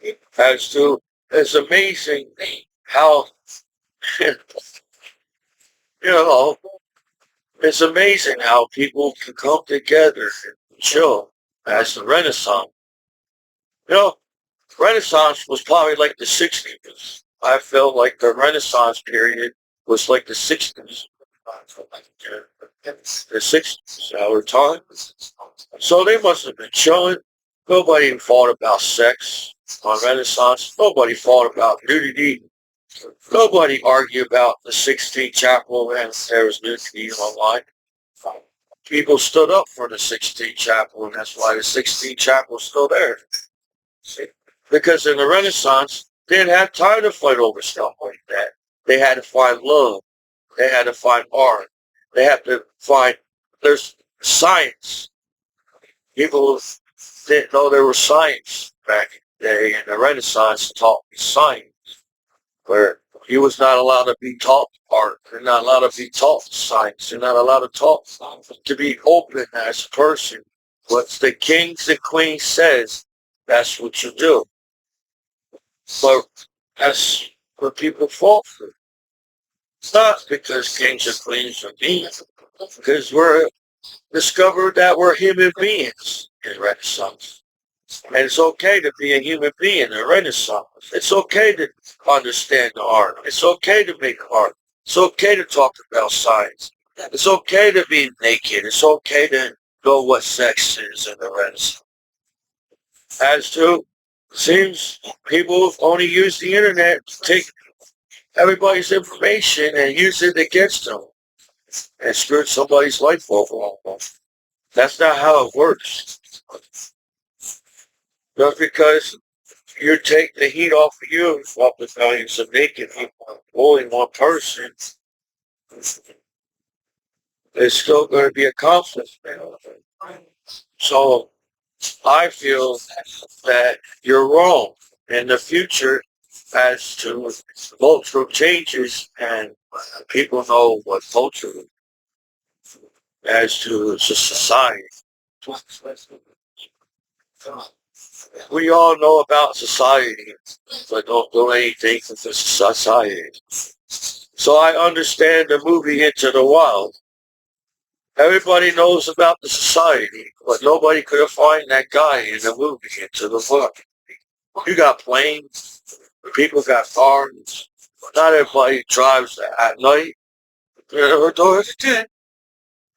it. As to, it's amazing how, you know, it's amazing how people can come together and chill as the Renaissance. You know, Renaissance was probably like the 60s. I felt like the Renaissance period was like the 60s. The 60s, our time. So they must have been chilling. Nobody fought about sex on Renaissance. Nobody fought about nudity. Nobody argued about the 16th chapel and there was nudity online. People stood up for the 16th chapel, and that's why the 16th chapel is still there. Because in the Renaissance, they didn't have time to fight over stuff like that. They had to find love. They had to find art. They had to find, there's science. People didn't know there was science back in the day, and the Renaissance taught me science, where you was not allowed to be taught art. You're not allowed to be taught science. You're not allowed to taught to be open as a person. What the kings and queens says, that's what you do. But that's what people fall for. It's not because kings and queens are mean, because we're discovered that we're human beings in Renaissance. And it's okay to be a human being in Renaissance. It's okay to understand the art. It's okay to make art. It's okay to talk about science. It's okay to be naked. It's okay to know what sex is in the Renaissance. As to, seems people only use the internet to take everybody's information and use it against them and screw somebody's life over. That's not how it works. Just because you take the heat off of you off the millions of naked people, only one person, it's still going to be a conflict. So I feel that you're wrong in the future as to cultural changes, and people know what culture as to society. We all know about society, but don't do anything for the society. So I understand the movie Into the Wild. Everybody knows about the society, but nobody could find that guy in the movie Into the Wild. You got planes, people got cars. Not everybody drives at night.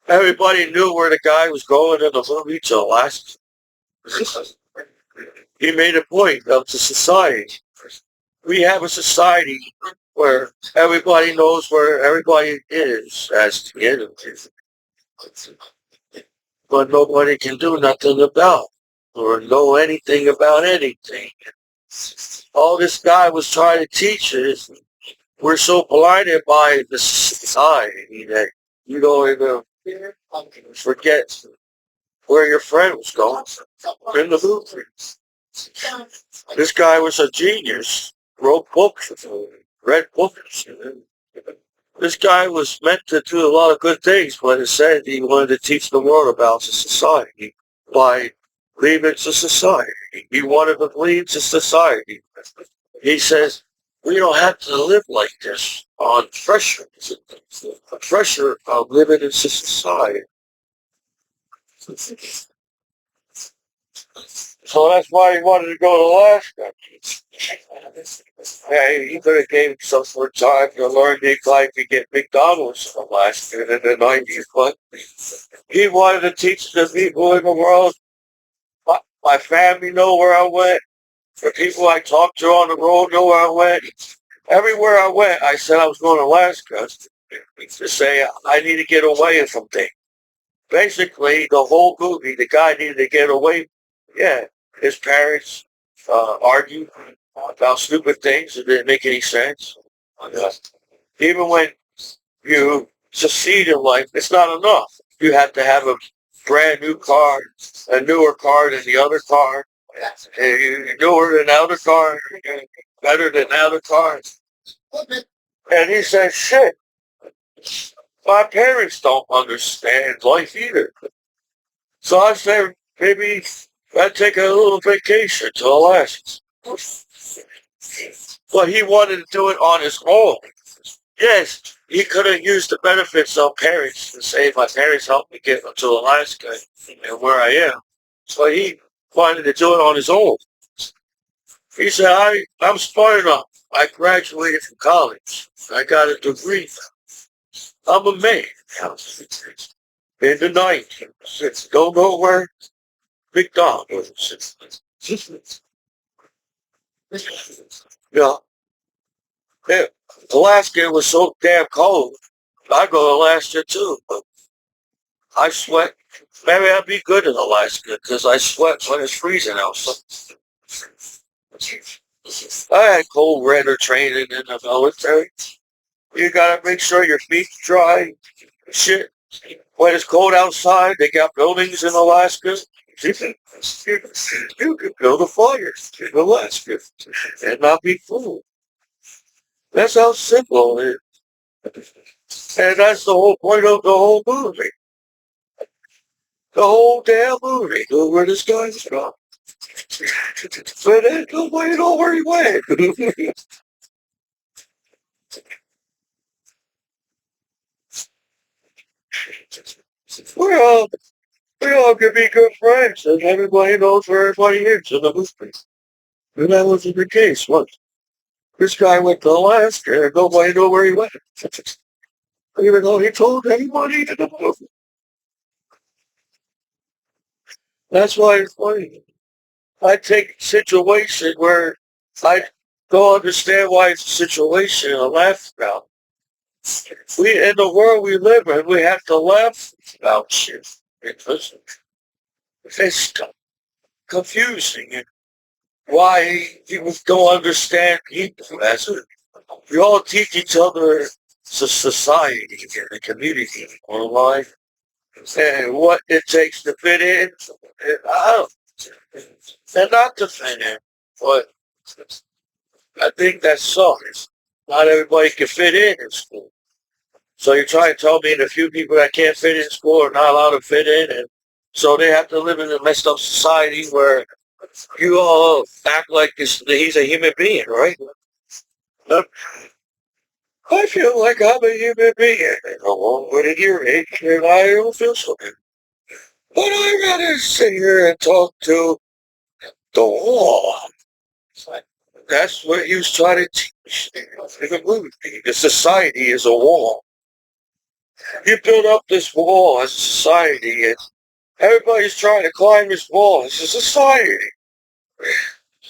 Everybody knew where the guy was going in the movie to Alaska. He made a point of the society. We have a society where everybody knows where everybody is as to get it. But nobody can do nothing about or know anything about anything. All this guy was trying to teach us, we're so blinded by the society that you don't even forget where your friend was going in the movie. This guy was a genius, wrote books, read books. This guy was meant to do a lot of good things, but instead he wanted to teach the world about the society by leaving to society. He wanted to lead to society. He says, we don't have to live like this on pressure. The pressure of living in society. So that's why he wanted to go to Alaska. Hey, he could have gave himself more time to learn if I could get McDonald's in Alaska in the 90s, but he wanted to teach the people in the world. My family know where I went. The people I talked to on the road know where I went. Everywhere I went, I said I was going to Alaska to say I need to get away from things. Basically, the whole movie, the guy needed to get away Yeah, his parents argued about stupid things that didn't make any sense. Uh, Even when you succeed in life, it's not enough. You have to have a brand new car, a newer car than the other car, newer than the other car, better than the other car. And he said, shit, my parents don't understand life either. So I said, maybe I'd take a little vacation to Alaska. But he wanted to do it on his own. Yes, he could have used the benefits of parents to say my parents helped me get to Alaska and where I am. So he wanted to do it on his own. He said, I'm smart enough. I graduated from college. I got a degree. I'm a man. In the 90s. Don't know where McDonald's. Yeah. Yeah. Alaska was so damn cold. I go to Alaska too, but I sweat. Maybe I'd be good in Alaska because I sweat when it's freezing outside. I had cold weather training in the military. You gotta make sure your feet dry. Shit. When it's cold outside, they got buildings in Alaska. You can build a fire in Alaska and not be cold. That's how simple it is. And that's the whole point of the whole movie. The whole damn movie. Look where this guy's from. But then nobody know where he went. well, we all could be good friends, and everybody knows where everybody is in the movie. And that wasn't the case. What? This guy went to Alaska, and nobody knew where he went. Even though he told anybody in the movie. That's why it's funny. I take a situation where I don't understand why it's a situation and laugh about. We in the world we live in, we have to laugh about shit because it's confusing and why people don't understand people as we all teach each other society and the community online and what it takes to fit in. And I don't, and not to fit in, but I think that sucks. Not everybody can fit in school. So you're trying to tell me the few people that can't fit in school are not allowed to fit in, and so they have to live in a messed up society where you all act like he's a human being, right? Uh, I feel like I'm a human being, along with a your age, and I don't feel so good. But I'd rather sit here and talk to the wall. That's what he was trying to teach in the movie. The society is a wall. You build up this wall as a society, and everybody's trying to climb this wall. It's a society.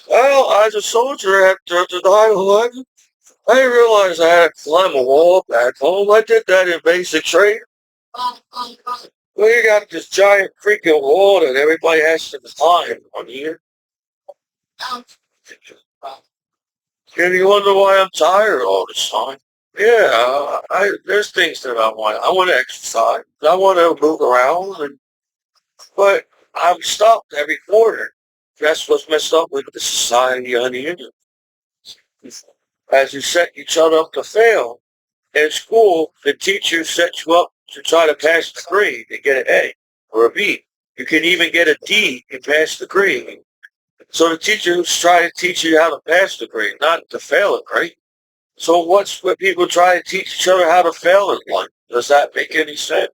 Well, as a soldier after the 9/11, I didn't realize I had to climb a wall back home. I did that in basic training. Well, you got this giant freaking wall that everybody has to climb on here. And you wonder why I'm tired all the time. Yeah, there's things that I want. I want to exercise. I want to move around, but I'm stopped every corner. That's what's messed up with the society on the internet. As you set each other up to fail, in school, the teacher sets you up to try to pass the grade and get an A or a B. You can even get a D and pass the grade. So the teacher's trying to teach you how to pass the grade, not to fail it, right? So what's what people try to teach each other how to fail in life? Does that make any sense?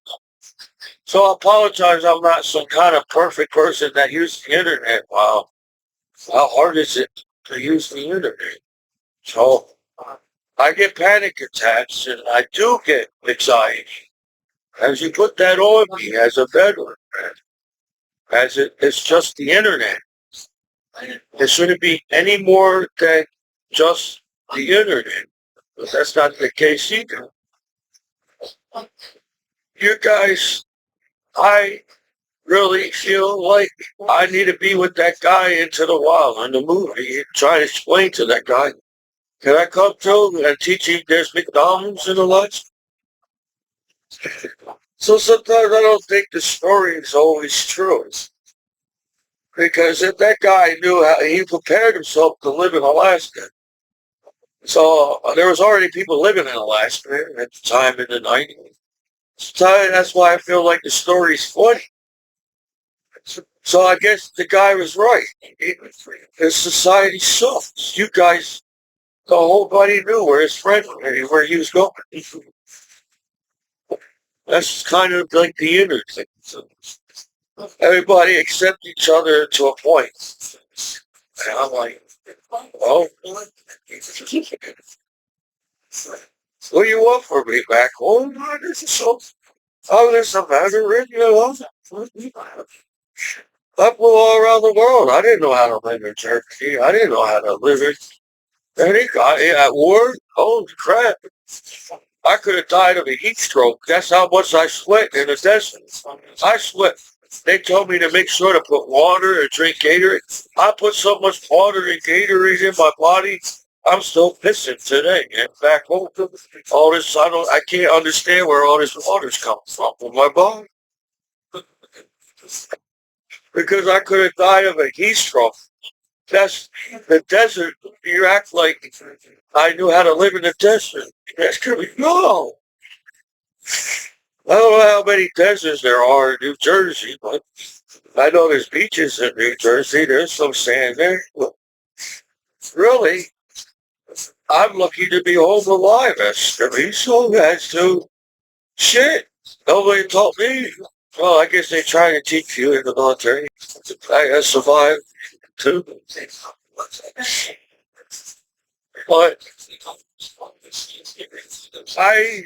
So I apologize, I'm not some kind of perfect person that uses the internet. Wow. How hard is it to use the internet? So I get panic attacks and I do get anxiety. As you put that on me as a veteran, it's just the internet. It shouldn't be any more than just the internet. But that's not the case either. You guys, I really feel like I need to be with that guy into the wild in the movie and try to explain to that guy, can I come to and teach you there's McDonald's in the lunch? So sometimes I don't think the story is always true. Because if that guy knew how he prepared himself to live in Alaska, so there was already people living in Alaska at the time in the 90s. So that's why I feel like the story's funny. So I guess the guy was right. His society sucks. You guys, the whole buddy knew where his friend, where he was going. That's kind of like the inner thing. So everybody accept each other to a point. And I'm like, oh, what do you want from me back home? Oh, there's a matter in you. I flew all around the world. I didn't know how to live in Turkey. I didn't know how to live in any guy at work. Holy crap. I could have died of a heat stroke. That's how much I sweat in the desert. I sweat. They told me to make sure to put water and drink Gatorade. I put so much water and Gatorade in my body, I'm still pissing today. In fact, all this, I can't understand where all this water's coming from in my body. Because I could have died of a heat stroke. That's the desert. You act like I knew how to live in the desert. That's gonna be no. I don't know how many deserts there are in New Jersey, but I know there's beaches in New Jersey. There's some sand there. But really, I'm lucky to be home alive. That's Commiso. That's too shit. Nobody taught me. Well, I guess they try to teach you in the military. I survived too. But I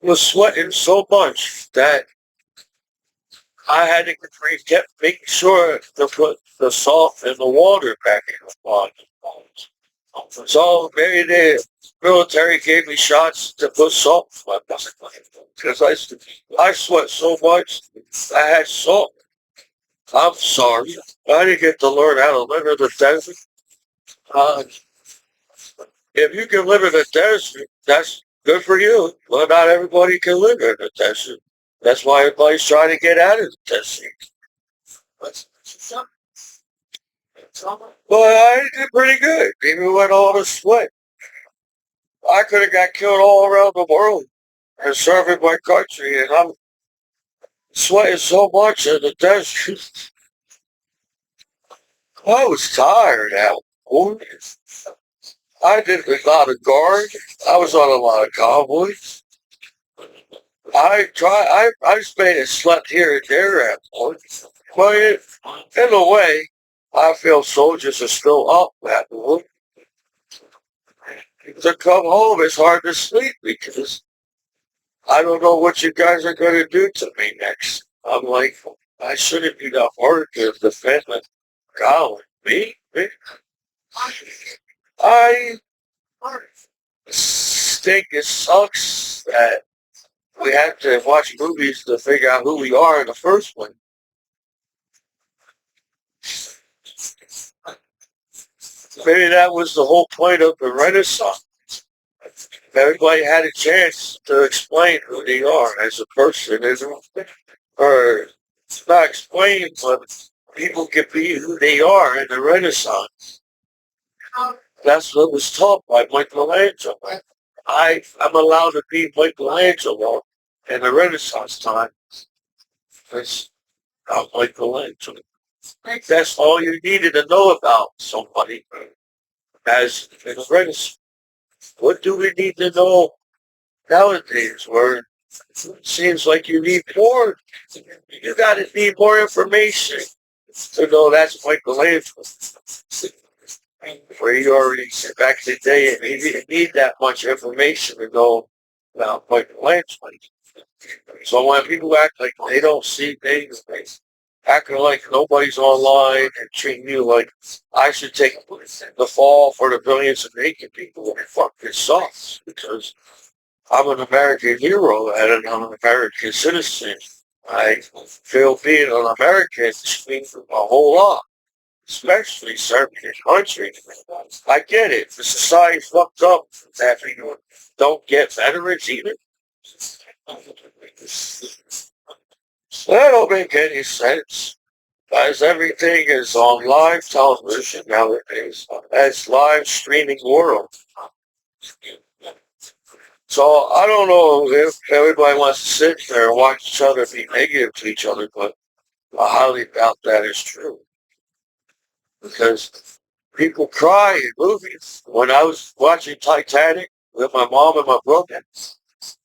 was sweating so much that I had to kept making sure to put the salt and the water back in the body. So maybe the military gave me shots to put salt in my body. Because I sweat so much, I had salt. I'm sorry. I didn't get to learn how to live in the desert. Uh, if you can live in the desert, that's good for you. But not everybody can live in the desert. That's why everybody's trying to get out of the desert. But I did pretty good, even with all the sweat. I could have got killed all around the world and serving my country, and I'm sweating so much in the desert. I was tired out. I did a lot of guard. I was on a lot of convoys. I spent and slept here and there at points. But in a way, I feel soldiers are still up at work. To come home, it's hard to sleep because I don't know what you guys are going to do to me next. I'm like, I shouldn't be that hard to defend the golly. Me? I think it sucks that we have to watch movies to figure out who we are in the first place. Maybe that was the whole point of the Renaissance. Everybody had a chance to explain who they are as a person, or not explain, but people can be who they are in the Renaissance. That's what was taught by Michelangelo. I'm allowed to be Michelangelo in the Renaissance time. That's not Michelangelo. That's all you needed to know about somebody as in the Renaissance. What do we need to know nowadays? Where it seems like you need more. You got to need more information to know that's Michelangelo. Where you already back in the day, you didn't need that much information to know about Michelangelo. So when people act like they don't see things, acting like nobody's online and treating you like I should take the fall for the billions of naked people, it fucking sucks because I'm an American hero and I'm an American citizen. I feel being an American speaks a whole lot, especially serving your country. I get it. The society's fucked up that you don't get veterans either. That don't make any sense. As everything is on live television nowadays, as live streaming world. So I don't know if everybody wants to sit there and watch each other be negative to each other, but I highly doubt that is true. Because people cry in movies. When I was watching Titanic with my mom and my brother,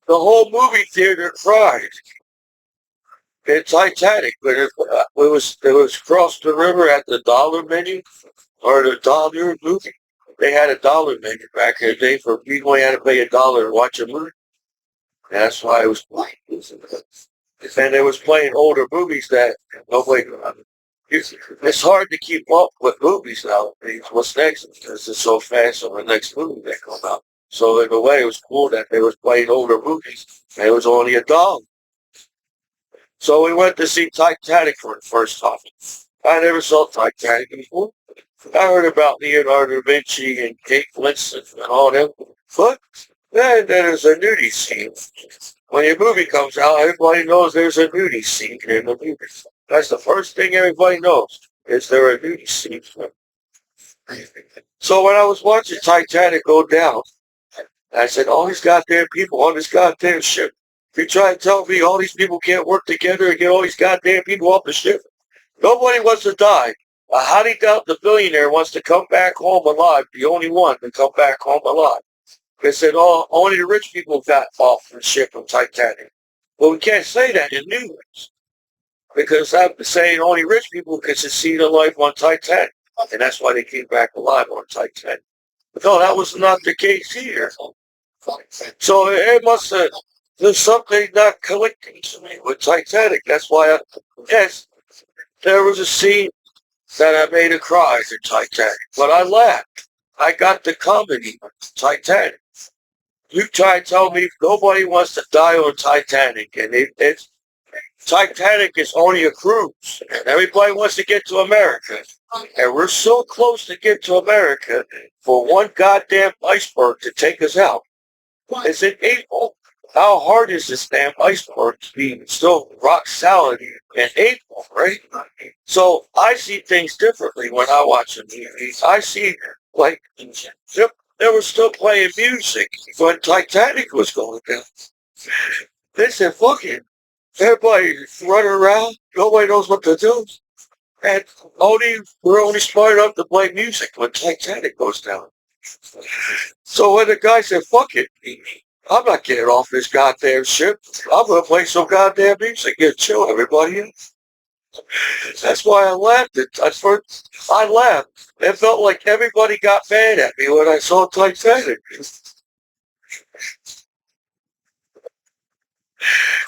the whole movie theater cried. In Titanic, but it was across the river at the dollar menu or the dollar movie. They had a dollar menu back in the day for people who had to pay $1 to watch a movie. And that's why it was playing. And it was playing older movies that nobody. It's hard to keep up with movies now. What's next? Because it's so fast on the next movie that comes out. So in a way, it was cool that they was playing older movies. And it was only $1. So we went to see Titanic for the first time. I never saw Titanic before. I heard about Leonardo da Vinci and Kate Winslet and all them. But then there's a nudie scene. When your movie comes out, everybody knows there's a nudie scene in the movie. That's the first thing everybody knows. Is there a nudie scene? So when I was watching Titanic go down, I said, all these goddamn people on this goddamn ship. If you try to tell me all these people can't work together and get all these goddamn people off the ship, nobody wants to die. I highly doubt the billionaire wants to come back home alive, the only one to come back home alive. They said, oh, only the rich people got off the ship of Titanic. Well, we can't say that in news because I'm saying only rich people can succeed in life on Titanic. And that's why they came back alive on Titanic. But no, that was not the case here. So it must have, there's something not clicking to me with Titanic. That's why, yes, there was a scene that I made a cry in Titanic, but I laughed. I got the comedy of Titanic. You try to tell me nobody wants to die on Titanic, and it's Titanic is only a cruise, and everybody wants to get to America, and we're so close to get to America for one goddamn iceberg to take us out. Is it April? How hard is this damn iceberg to be still rock solid in April, right? So I see things differently when I watch the movies. I see, like, they were still playing music when Titanic was going down. They said, fuck it. Everybody running around. Nobody knows what to do. And we're only smart enough to play music when Titanic goes down. So when the guy said, fuck it, I'm not getting off this goddamn ship. I'm going to play some goddamn music and chill everybody in. That's why I laughed. At first, I laughed. It felt like everybody got mad at me when I saw Titanic.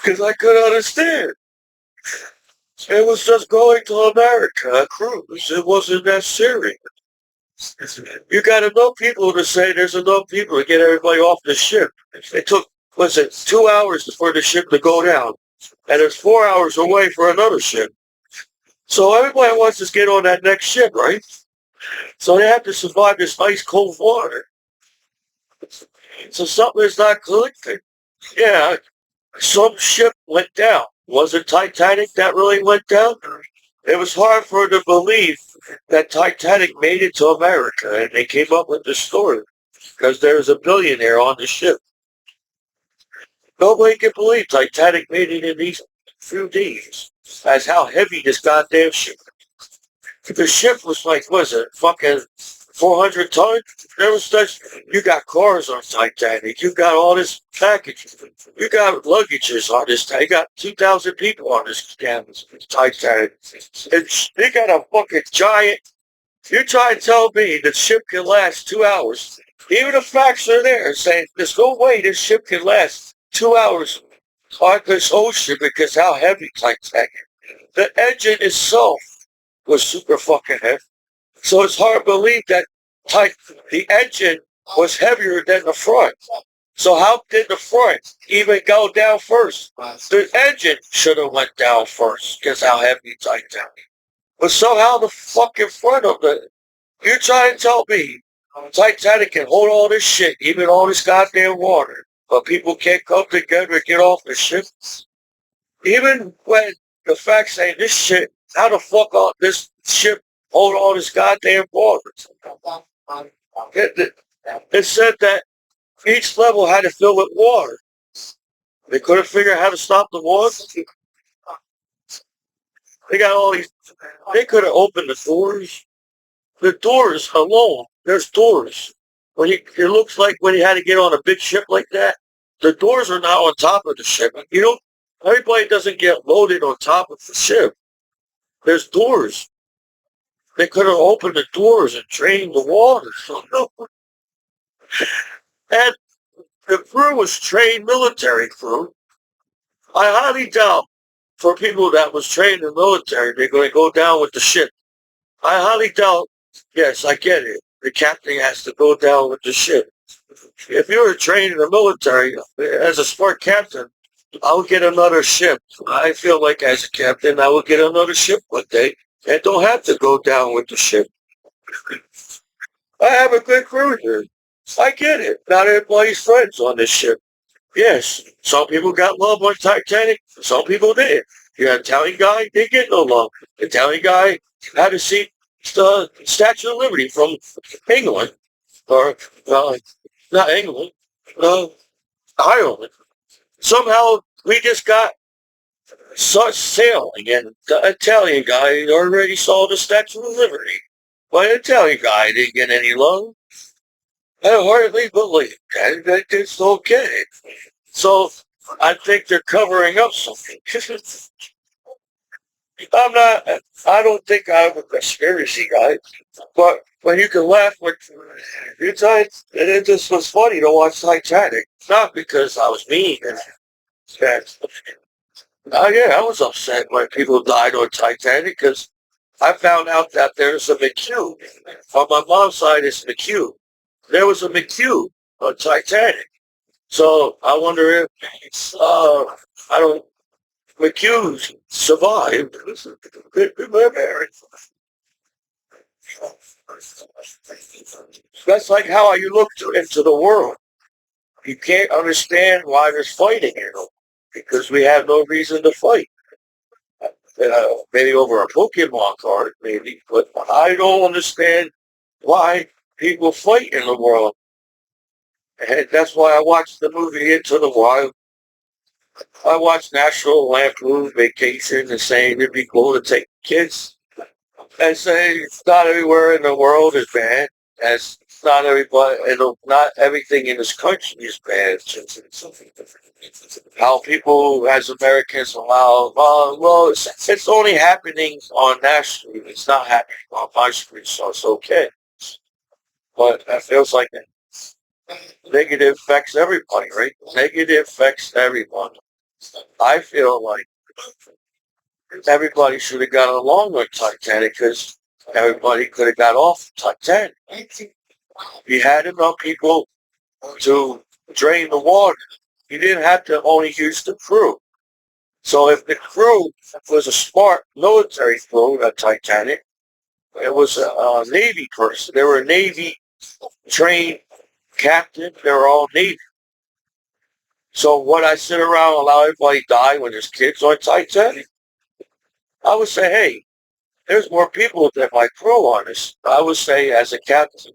Because I couldn't understand. It was just going to America, a cruise. It wasn't that serious. You got enough people to say there's enough people to get everybody off the ship. It took, 2 hours for the ship to go down. And it's 4 hours away for another ship. So everybody wants to get on that next ship, right? So they have to survive this ice cold water. So something is not clicking. Yeah, some ship went down. Was it Titanic that really went down? It was hard for them to believe that Titanic made it to America, and they came up with the story because there was a billionaire on the ship. Nobody can believe Titanic made it in these few days. That's how heavy this goddamn ship is. The ship was like, was it fucking 400 tons? There was such, you got cars on Titanic. You got all this package. You got luggages on this. You got 2,000 people on this Titanic. And they got a fucking giant. You try to tell me the ship can last 2 hours. Even the facts are there saying there's no way this ship can last 2 hours on this ocean because how heavy Titanic. The engine itself was super fucking heavy. So it's hard to believe that the engine was heavier than the front. So how did the front even go down first? The engine should have went down first, because how heavy Titanic. But somehow the fucking front of the, you're trying to tell me Titanic can hold all this shit, even all this goddamn water, but people can't come together and get off the ship? Even when the facts say this shit, how the fuck all this ship hold all this goddamn water? It said that each level had to fill with water. They couldn't figure out how to stop the water. They got all these. They could have opened the doors. The doors alone. There's doors. It looks like when you had to get on a big ship like that, the doors are not on top of the ship. You know, everybody doesn't get loaded on top of the ship. There's doors. They could have opened the doors and drained the water. And the crew was trained military crew. I highly doubt for people that was trained in the military, they're going to go down with the ship. I highly doubt, yes, I get it. The captain has to go down with the ship. If you were trained in the military, as a smart captain, I would get another ship. I feel like as a captain, I would get another ship one day and don't have to go down with the ship. I have a good crew here. I get it. Not everybody's friends on this ship. Yes, some people got love on Titanic. Some people didn't. The Italian guy didn't get no love. The Italian guy had to see the Statue of Liberty from England, or not England, Ireland. Somehow we just got such sailing, and the Italian guy already saw the Statue of Liberty. But the Italian guy didn't get any love. I hardly believe that it's okay. So I think they're covering up something. I don't think I'm a conspiracy guy, but when you can laugh when you try, it just was funny to watch Titanic. Not because I was mean. Yeah, I was upset when people died on Titanic because I found out that there's a McHugh. On my mom's side, it's McHugh. There was a McHugh on Titanic. So I wonder if, I don't, McHugh survived. That's like how you look into the world. You can't understand why there's fighting here, because we have no reason to fight. Maybe over a Pokemon card, maybe, but I don't understand why people fight in the world. And that's why I watched the movie Into the Wild. I watched National Lampoon Vacation and saying it'd be cool to take kids and say it's not everywhere in the world is bad. As not everybody, not everything in this country is bad. How people, as Americans, allow, well, it's only happening on national. It's not happening on my street, so it's okay. But that feels like negative affects everybody, right? Negative affects everyone. I feel like everybody should have got along with Titanic because everybody could have got off Titanic. You had enough people to drain the water. You didn't have to only use the crew. So if the crew was a smart military crew at Titanic, it was a Navy person. They were a Navy trained captain. They were all Navy. So would I sit around and allow everybody die when there's kids on Titanic? I would say, hey, there's more people than my crew on this. I would say, as a captain,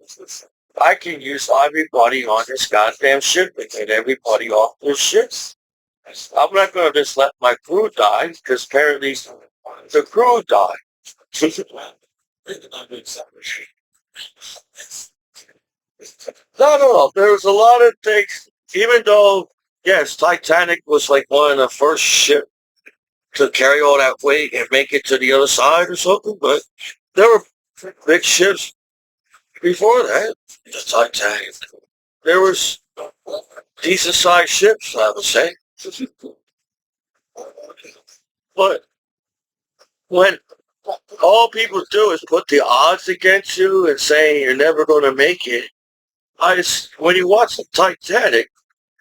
I can use everybody on this goddamn ship and get everybody off their ships. I'm not going to just let my crew die, because apparently the crew died. No. There was a lot of things, even though, yes, Titanic was like one of the first ships to carry all that weight and make it to the other side or something, but there were big ships before that. The Titanic. There was decent sized ships, I would say. But when all people do is put the odds against you and saying you're never going to make it, when you watch the Titanic,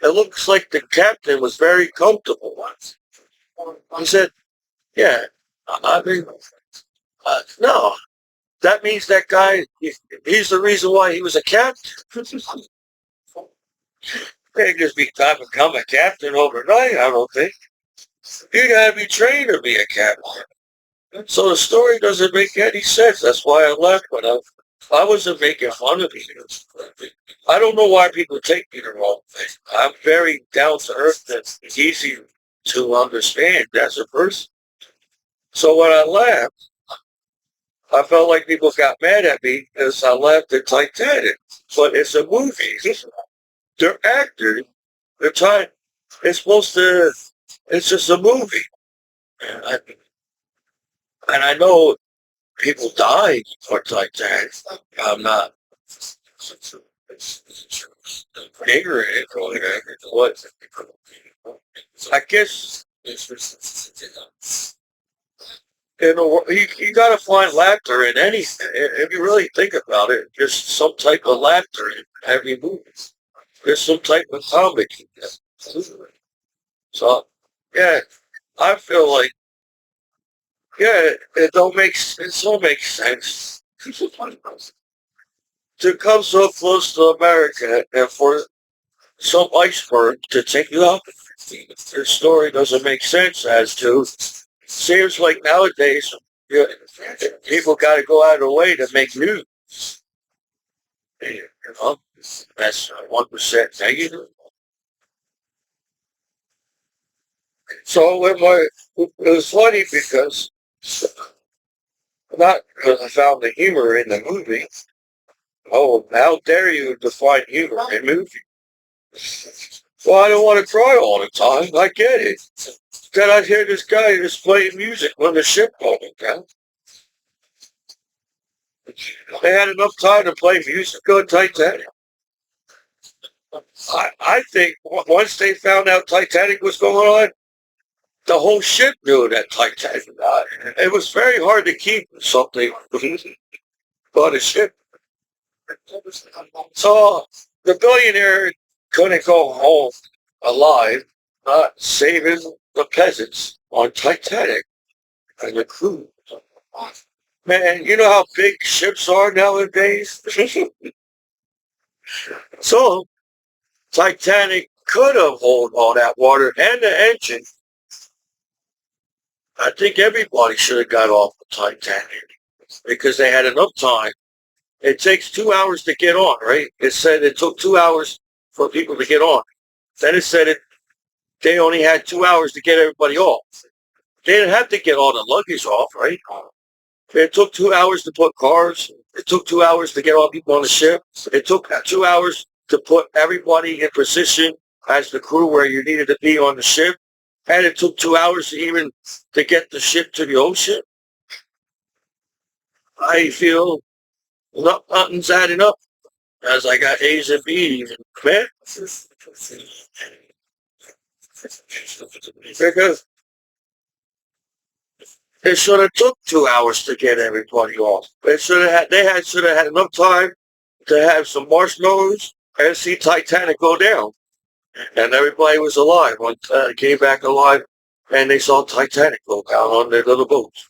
it looks like the captain was very comfortable. He said, yeah, I mean, no, that means that guy, he's the reason why he was a captain. Can't just become a captain overnight, I don't think. You gotta be trained to be a captain. So the story doesn't make any sense. That's why I left, but I wasn't making fun of you. I don't know why people take me the wrong way. I'm very down to earth and easy to understand as a person. So when I left, I felt like people got mad at me because I left the Titanic. But it's a movie. They're actors. They're trying. It's supposed to. It's just a movie. And I know people died for Titanic. I'm not ignorant or what. I guess you got to find laughter in anything. If you really think about it, there's some type of laughter in every movie. There's some type of comedy. So, yeah, I feel like, yeah, it don't make sense to come so close to America and for some iceberg to take you out. Their story doesn't make sense as to. Seems like nowadays yeah, people got to go out of the way to make news. You know, that's 1% negative. So it was funny because not because I found the humor in the movie. Oh, how dare you define humor in movies? Well, I don't want to cry all the time. I get it. Then I hear this guy just playing music when the ship going down. They had enough time to play music on Titanic. I think once they found out Titanic was going on, the whole ship knew that Titanic. It was very hard to keep something on a ship. So the billionaire couldn't go home alive, not saving the peasants on Titanic and the crew. Man, you know how big ships are nowadays? So Titanic could have held all that water and the engine. I think everybody should have got off the Titanic because they had enough time. It takes 2 hours to get on, right? It said it took 2 hours for people to get on. Then it said they only had 2 hours to get everybody off. They didn't have to get all the luggage off, right? It took 2 hours to put cars. It took 2 hours to get all people on the ship. It took 2 hours to put everybody in position as the crew where you needed to be on the ship. And it took 2 hours to get the ship to the ocean. I feel nothing's adding up as I got A's and B's. Man, because it should have took 2 hours to get everybody off. Should have had enough time to have some marshmallows and see Titanic go down. And everybody was alive. When came back alive and they saw Titanic go down on their little boats.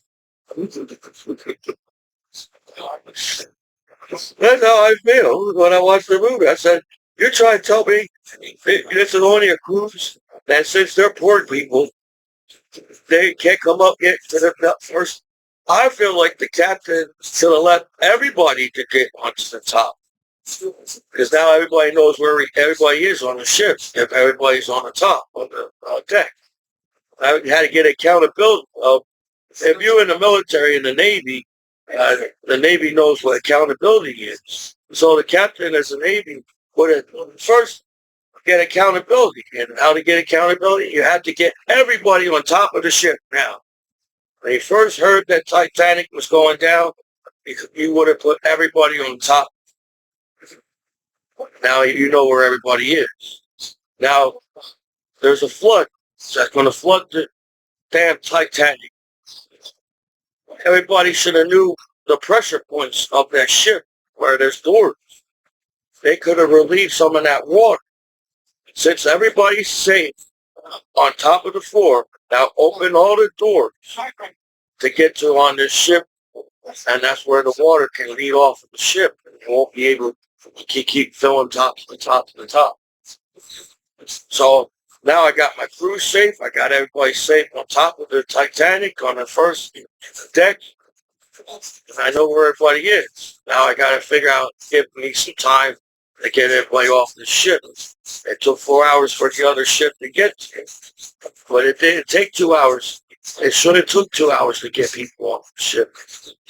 That's how I feel when I watch the movie. I said, you're trying to tell me this is only a cruise? And since they're poor people, they can't come up yet to the first. I feel like the captain should have let everybody to get onto the top. Because now everybody knows where everybody is on the ship, if everybody's on the top of the deck. I had to get accountability. If you're in the military and the Navy knows what accountability is. So the captain as a Navy would first get accountability. And how to get accountability? You have to get everybody on top of the ship now. When you first heard that Titanic was going down, you would have put everybody on top. Now you know where everybody is. Now there's a flood that's going to flood the damn Titanic. Everybody should have knew the pressure points of that ship where there's doors. They could have relieved some of that water. Since everybody's safe on top of the floor, now open all the doors to get to on this ship, and that's where the water can lead off of the ship. You won't be able to keep filling top to the top to the top. So now I got my crew safe. I got everybody safe on top of the Titanic on the first deck. I know where everybody is. Now I got to figure out, give me some time to get everybody off the ship. It took 4 hours for the other ship to get to it. But it didn't take 2 hours. It should have took 2 hours to get people off the ship.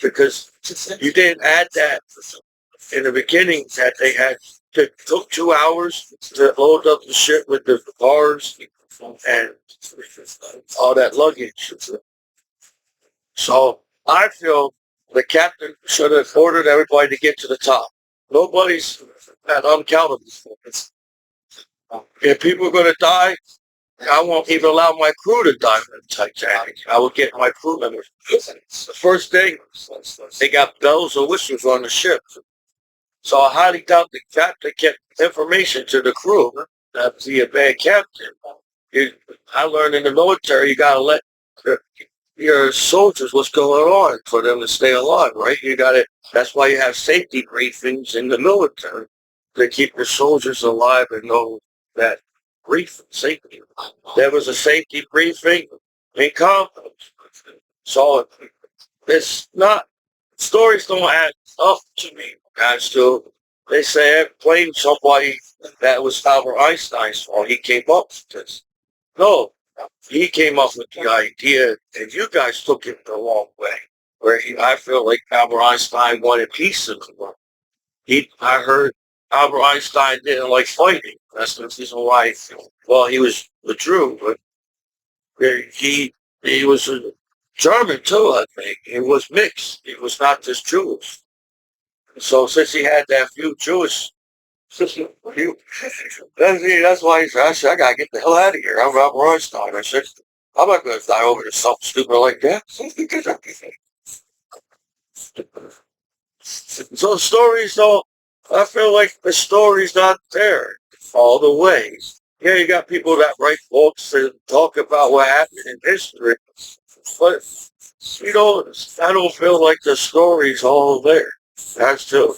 Because you didn't add that in the beginning that they had. It took 2 hours to load up the ship with the cars and all that luggage. So I feel the captain should have ordered everybody to get to the top. Nobody's at uncountable. If people are going to die, I won't even allow my crew to die in the Titanic. I will get my crew members. The first thing, they got bells and whistles on the ship. So I highly doubt the captain kept information to the crew. That'd be a bad captain. I learned in the military, you got to let your soldiers what's going on for them to stay alive, right? That's why you have safety briefings in the military to keep your soldiers alive and know that safety. There was a safety briefing in confidence. So it's not, stories don't add up to me, guys. They say I blame somebody that was Albert Einstein's fault. He came up with this. No, he came up with the idea, and you guys took it the wrong way. I feel like Albert Einstein wanted peace in the world. I heard Albert Einstein didn't like fighting. That's the reason why. Well, he was a Jew, but he was a German too. I think he was mixed. He was not just Jewish. So since he had that few Jewish. That's why I said, I gotta get the hell out of here. I'm Albert Einstein. I said, I'm not going to die over to something stupid like that. So stories don't, I feel like the story's not there all the way. Yeah, you got people that write books and talk about what happened in history, but I don't feel like the story's all there. That's true.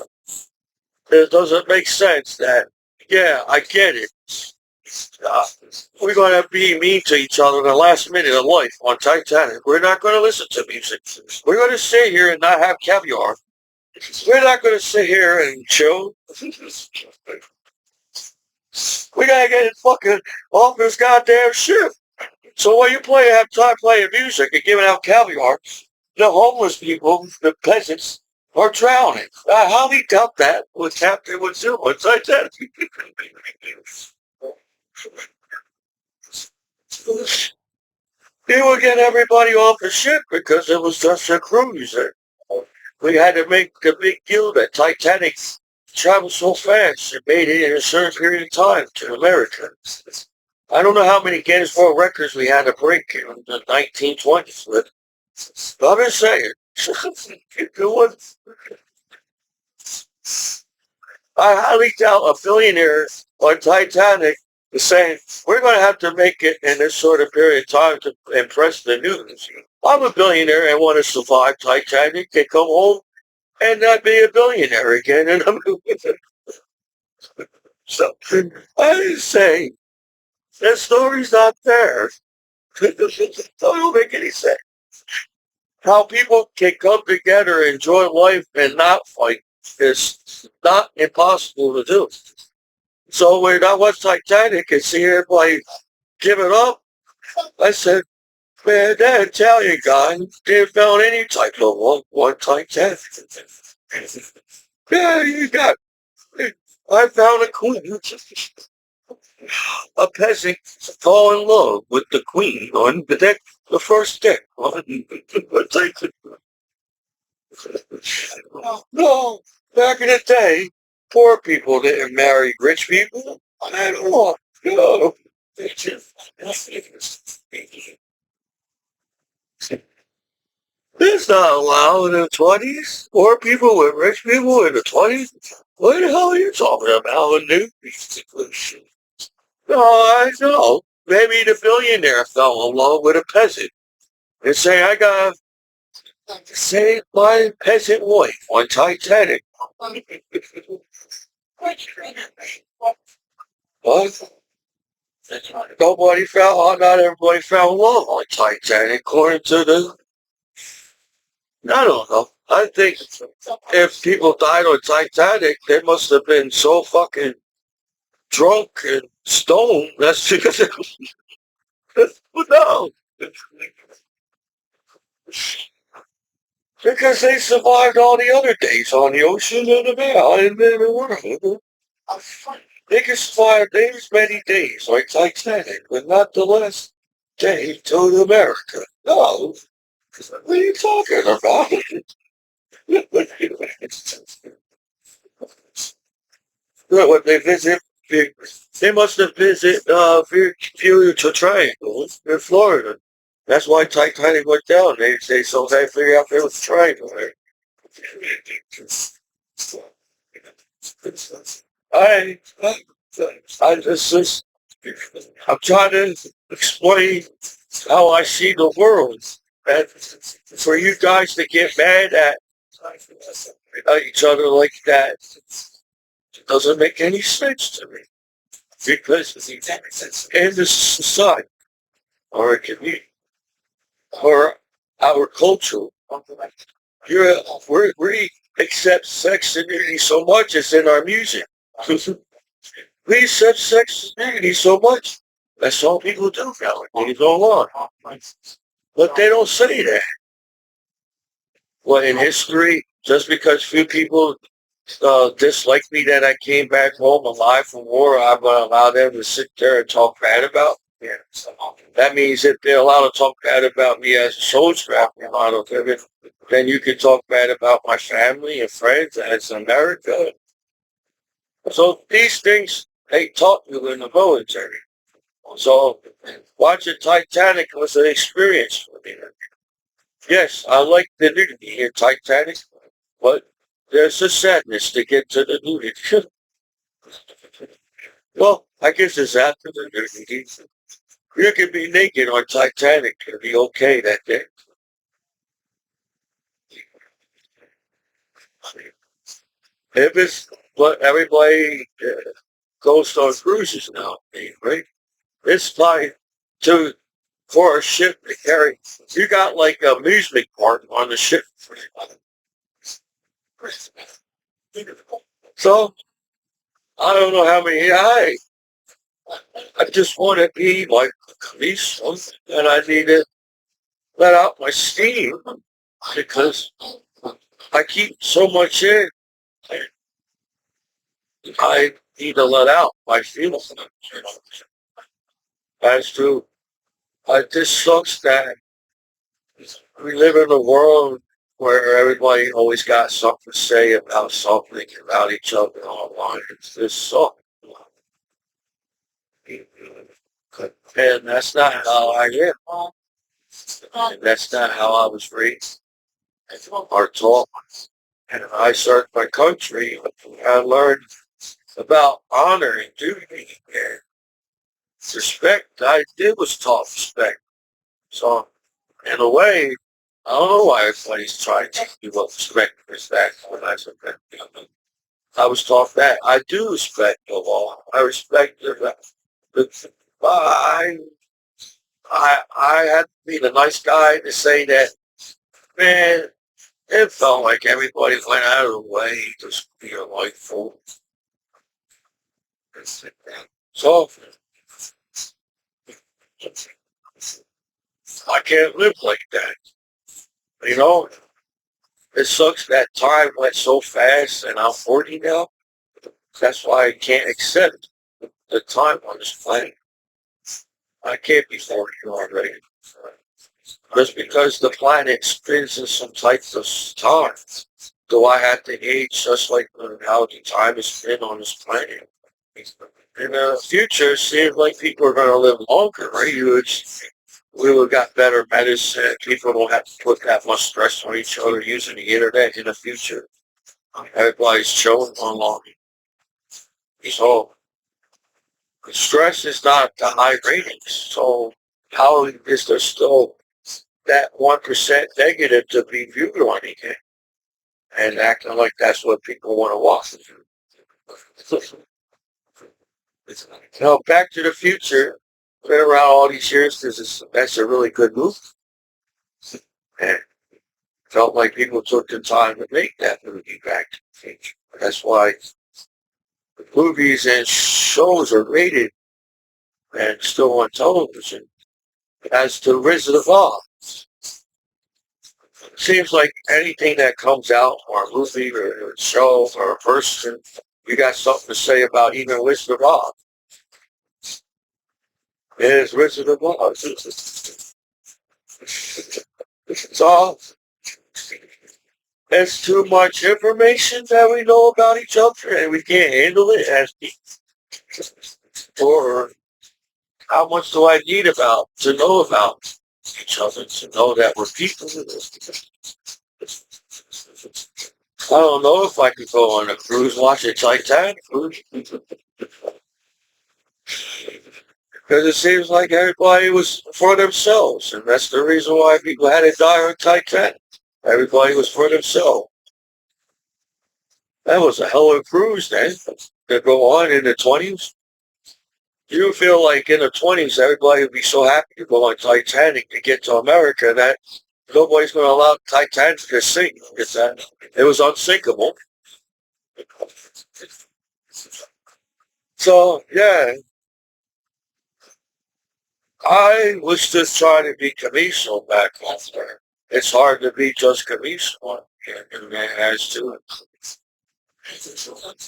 It doesn't make sense that, yeah, I get it. We're going to be mean to each other in the last minute of life on Titanic. We're not going to listen to music. We're going to sit here and not have caviar. We're not going to sit here and chill. We got to get fucking off this goddamn ship. So while you have time playing music and giving out caviar, the homeless people, the peasants, are drowning. I highly doubt that what Captain would do on Titanic. He would get everybody off the ship because it was just a cruise. We had to make a big deal that Titanic traveled so fast. It made it in a certain period of time to America. I don't know how many Guinness World Records we had to break in the 1920s, but I'm just saying. I highly doubt a billionaire on Titanic is saying, we're going to have to make it in this sort of period of time to impress the news. I'm a billionaire and want to survive Titanic and come home and not be a billionaire again. And I'm so I say, that story's not there. It don't make any sense. How people can come together, enjoy life, and not fight is not impossible to do. So when I watch Titanic and see everybody give it up, I said, man, that Italian guy didn't found any type of one Titanic. Yeah, I found a queen. A peasant fall in love with the queen on the deck, the first deck. No, back in the day, poor people didn't marry rich people at all. No. It's not allowed in the 20s. Poor people with rich people in the 20s. What the hell are you talking about, dude? No, I know. Maybe the billionaire fell in love with a peasant and say, I got to save my peasant wife on Titanic. What? Nobody fell, not everybody fell in love on Titanic, according to the, I don't know. I think if people died on Titanic, they must have been so fucking drunk and stoned. That's because, no, because they survived all the other days on the ocean and the mail and in the world. They can survive days, many days, like Titanic, but not the last day to America. No, what are you talking about? When they visit, they must have visited Future Triangles in Florida. That's why Titanic went down. They so they figured out there was a triangle there. I, I just, I'm trying to explain how I see the world. And for you guys to get mad at each other like that doesn't make any sense to me. Because in this society, or a community, or our culture, you're, we accept sex and nudity so much it's in our music. We accept sex and nudity so much. That's all people do now. When you go on. But they don't say that. Well, in history, just because few people dislike me that I came back home alive from war, I'm going to allow them to sit there and talk bad about. Yeah. That means if they're allowed to talk bad about me as a soldier after a lot of it, then you can talk bad about my family and friends as America. So these things they taught you in the military. So watching Titanic was an experience for me. Yes, I like the nudity in Titanic, but there's a sadness to get to the nudity. Well, I guess it's after the nudity. You can be naked on Titanic and be okay that day. If it's what everybody goes on cruises now, right? It's like to for a ship to carry. You got like a amusement park on the ship. So I don't know how many. I just want to be like Commiso, and I need to let out my steam because I keep so much in. I need to let out my feelings. As to, this sucks that we live in a world where everybody always got something to say about something about each other online. It's just sucks. And that's not how I am. And that's not how I was raised or taught. And I served my country. I learned about honor and duty and respect. I did was taught respect. So in a way, I don't know why everybody's trying to give up respect is that when I said that. I was taught that. I do respect the law. I respect the I I had to be the nice guy to say that, man, it felt like everybody went out of the way to be a light fool. So I can't live like that. You know, it sucks that time went so fast and I'm 40 now. That's why I can't accept the time on this planet. I can't be 40 already. Just because the planet spins in some types of time, do I have to age just like how the time has spin on this planet? In the future, it seems like people are going to live longer, right? We would got better medicine. People don't have to put that much stress on each other using the internet in the future. Everybody's chilling on long. So Stress is not the high ratings. So how is there still that 1% negative to be viewed on again? And acting like that's what people want to watch. Back to the Future, been around all these years because that's a really good movie. And felt like people took the time to make that movie Back to the Future. That's why movies and shows are rated and still on television as the Wizard of Oz. Seems like anything that comes out, or a movie, or a show, or a person, you got something to say about even Wizard of Oz. It's Wizard of Oz. It's all. It's too much information that we know about each other, and we can't handle it as people. Or how much do I need to know about each other to know that we're people? I don't know if I could go on a cruise, watch a Titanic cruise. Because it seems like everybody was for themselves, and that's the reason why people had to die on Titanic. Everybody was for themselves. That was a hell of a cruise then to go on in the 20s. You feel like in the 20s everybody would be so happy to go on Titanic to get to America that nobody's going to allow Titanic to sink. It was unsinkable. So, yeah, I was just trying to be Commiso back home there. It's hard to be just Commiso here, and man has to.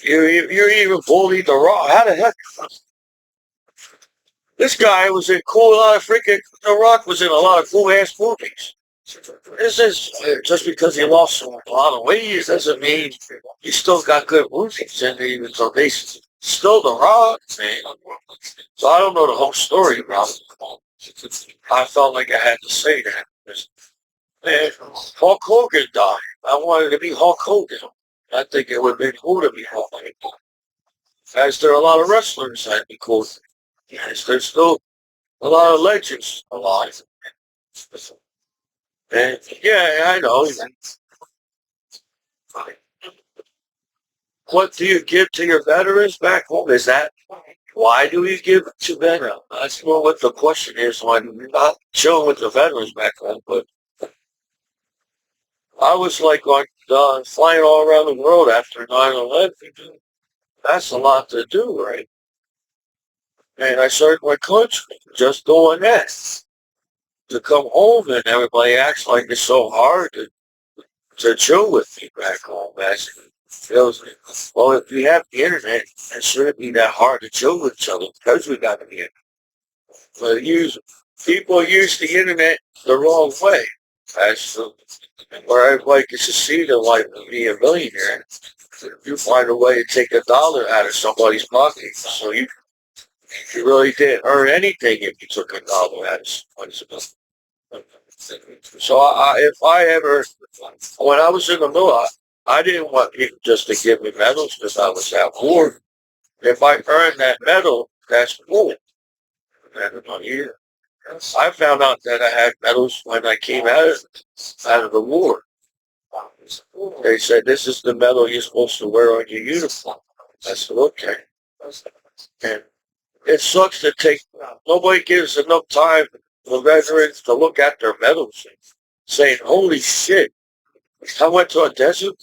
You're even bullied the Rock. How the heck? This guy was in cool, a lot of freaking, The Rock was in a lot of cool ass movies. This is just because he lost a lot of weight doesn't mean he still got good movies and even so they still The Rock, man. So I don't know the whole story about it. I felt like I had to say that. Man, Hulk Hogan died. I wanted to be Hulk Hogan. I think it would have been cool to be Hulk Hogan. As there are a lot of wrestlers that'd be cool. Yes, there's still a lot of legends alive. And yeah, I know. What do you give to your veterans back home? Is that why do we give to veterans? That's more what the question is. Why do we not chill with the veterans back home? But I was like on flying all around the world after 9/11. That's a lot to do, right? And I served my country just doing that. To come home and everybody acts like it's so hard to chill with me back home. That's feels well, if we have the internet, it shouldn't be that hard to chill with each other because we got the internet. But people use the internet the wrong way. That's where everybody gets to see their life and be a millionaire. You find a way to take $1 out of somebody's pocket, so you really didn't earn anything if you took $1 out of somebody's pocket. So if I ever, when I was in the mill, I didn't want people just to give me medals because I was at war. If I earned that medal, that's cool. Here. I found out that I had medals when I came out of the war. They said, this is the medal you're supposed to wear on your uniform. I said, okay. And it sucks to nobody gives enough time for veterans to look at their medals and saying, holy shit, I went to a desert.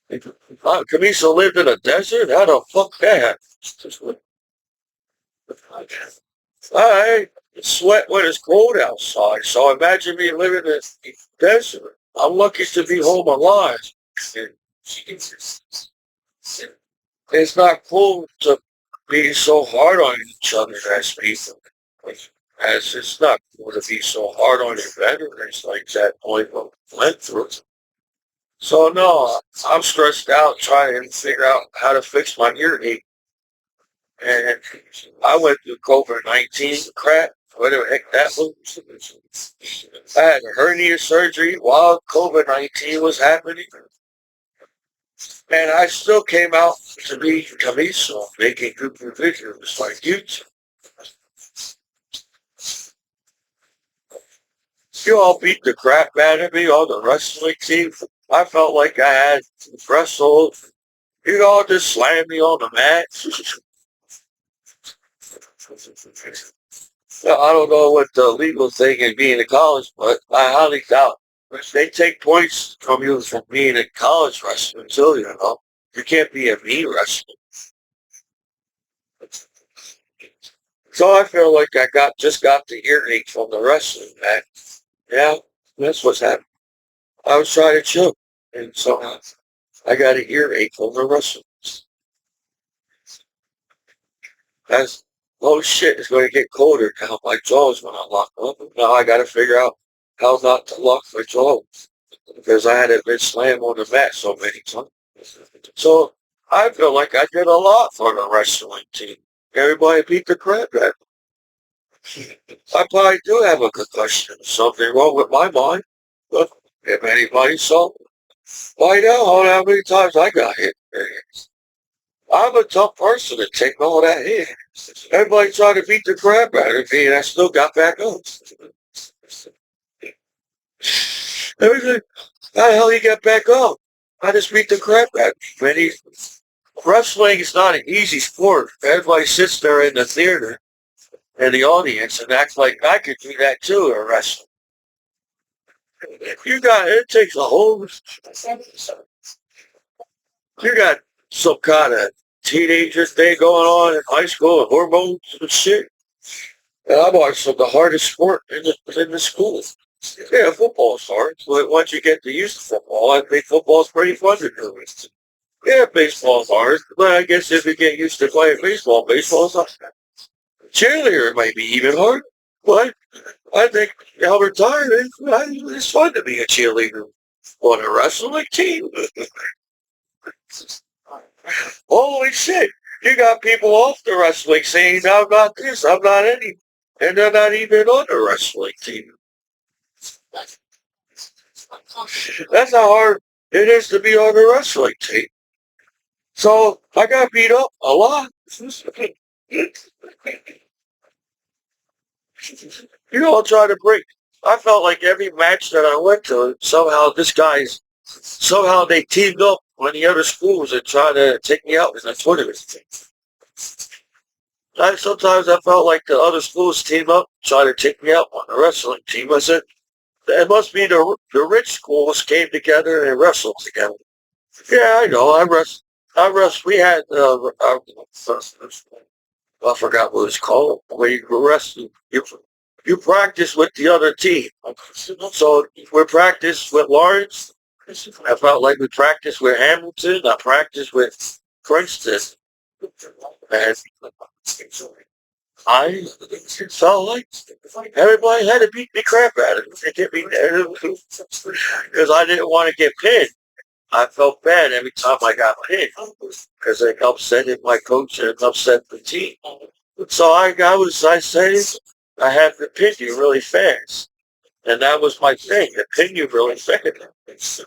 Commiso lived in a desert? How the fuck that? I sweat when it's cold outside, so imagine me living in a desert. I'm lucky to be home alive. It's not cool to be so hard on each other as people. As it's not cool to be so hard on your veterans like that boy went through. So no, I'm stressed out trying to figure out how to fix my ear ache. And I went through COVID-19 crap, whatever the heck that was. I had a hernia surgery while COVID-19 was happening. And I still came out to be Commiso, making good videos like YouTube. You all beat the crap out of me on the wrestling team. I felt like I had wrestled. You all just slammed me on the mat. Well, I don't know what the legal thing is being in college, but I highly doubt they take points from you from being a college wrestler too, you know. You can't be a mean wrestler. So I feel like I just got the earache from the wrestling match. Yeah, that's what's happening. I was trying to chill, and so I got an earache from the wrestling. That's oh shit! It's going to get colder now. My jaw's going to lock up. Now I got to figure out how not to lock my jaw because I had it been slammed on the mat so many times. So I feel like I did a lot for the wrestling team. Everybody beat the crap out of me. I probably do have a concussion. Something wrong with my mind. But if anybody saw, find out how many times I got hit. I'm a tough person to take all that hit. Everybody tried to beat the crap out of me, and I still got back up. Everything. How the hell you get back up? I just beat the crap out of me. Wrestling is not an easy sport. Everybody sits there in the theater and the audience and acts like I could do that too or wrestle. It takes a whole, you got some kind of teenager thing going on in high school and hormones and shit. And I'm watching the hardest sport in the school. Yeah, football's hard. But once you get to use football, I think football's pretty fun to do. Yeah, baseball's hard. But I guess if you get used to playing baseball, baseball's not. Cheerleader might be even hard. But I think over time, it's fun to be a cheerleader on a wrestling team. Holy shit! You got people off the wrestling saying, I'm not this, I'm not any. And they're not even on the wrestling team. That's how hard it is to be on the wrestling team. So I got beat up a lot. You all try to break. I felt like every match that I went to, somehow they teamed up on the other schools and tried to take me out in the tournament. Sometimes I felt like the other schools teamed up, tried to take me out on the wrestling team. I said, it must be the rich schools came together and wrestled together. Yeah, I know. We had, I forgot what it's called. Where you wrestle, you practice with the other team. So we practiced with Lawrence. I felt like we practiced with Hamilton. I practiced with Princeton. And I felt like everybody had to beat the crap out of me to get me there because I didn't want to get pinned. I felt bad every time I got pinned because it upset my coach and it upset the team. So I said, I have to pin you really fast. And that was my thing, to pin you really fast.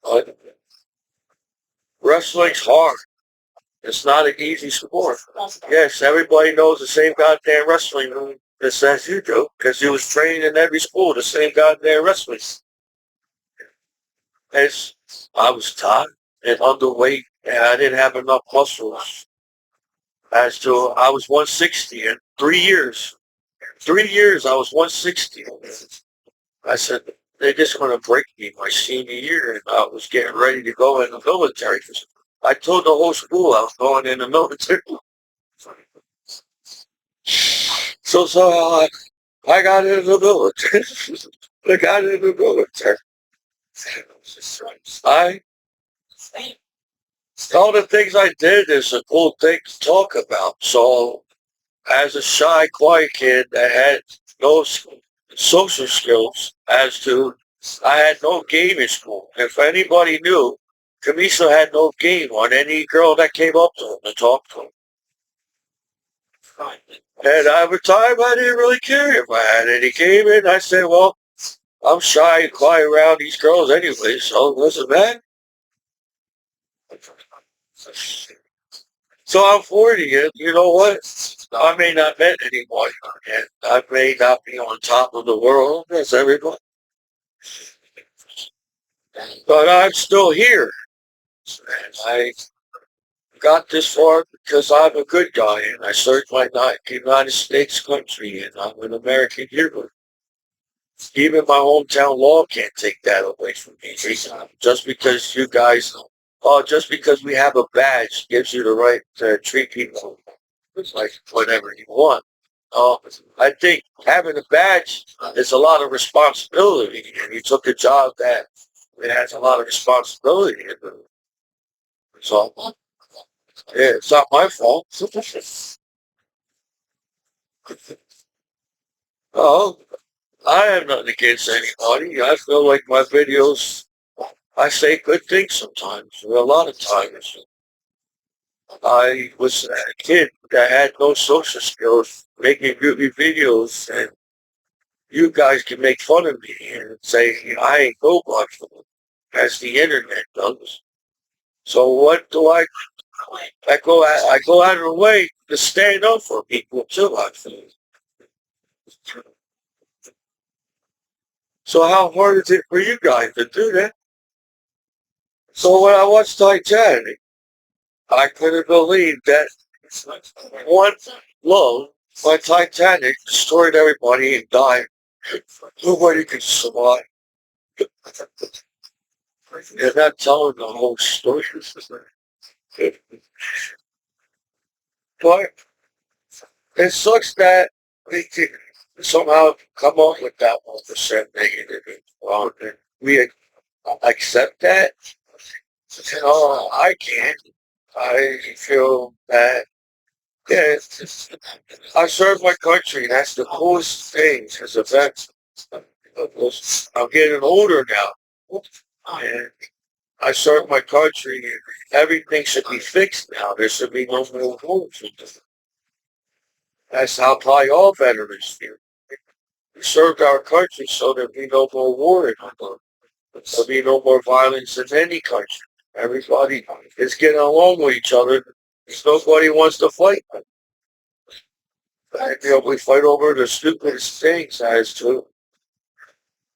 But wrestling's hard. It's not an easy sport. Yes, everybody knows the same goddamn wrestling move as you do, because you was trained in every school, the same goddamn wrestling. As I was tired and underweight, and I didn't have enough muscles. I was 160 in 3 years. 3 years I was 160. I said, they're just going to break me my senior year, and I was getting ready to go in the military. I told the whole school I was going in the military. So somehow I got into the military. I got into the military. I all the things I did is a cool thing to talk about. So as a shy, quiet kid that had no social skills I had no game in school. If anybody knew, Commiso had no game on any girl that came up to him to talk to him. And over time, I didn't really care if I had any game, and I said, well, I'm shy and quiet around these girls anyway, so listen, man. So I'm 40, and you know what? I may not met anyone, and I may not be on top of the world as everybody, but I'm still here. And I got this far because I'm a good guy, and I served my United States country, and I'm an American hero. Even my hometown law can't take that away from me. Just because you guys, just because we have a badge gives you the right to treat people like whatever you want. Uh, I think having a badge is a lot of responsibility, and you took a job that it has a lot of responsibility. So, yeah, it's not my fault. Oh, I have nothing against anybody. I feel like my videos, I say good things sometimes. A lot of times. I was a kid that had no social skills, making goofy videos, and you guys can make fun of me and say I ain't nobody, as the internet does. So what do I? I go out of the way to stand up for people too. I think. So how hard is it for you guys to do that? So when I watched Titanic, I couldn't believe that one blow by Titanic destroyed everybody and died. Nobody could survive. They're not telling the whole story. But it sucks that we can somehow come up with that 1% negative. And we accept that. No, I can't. I feel that, yeah, I serve my country. That's the coolest thing as a veteran. I'm getting older now. And I serve my country, and everything should be fixed now. There should be no more wars. That's how probably all veterans feel. We served our country so there'd be no more war. There'll be no more violence in any country. Everybody is getting along with each other. Nobody wants to fight. We fight over the stupidest things as to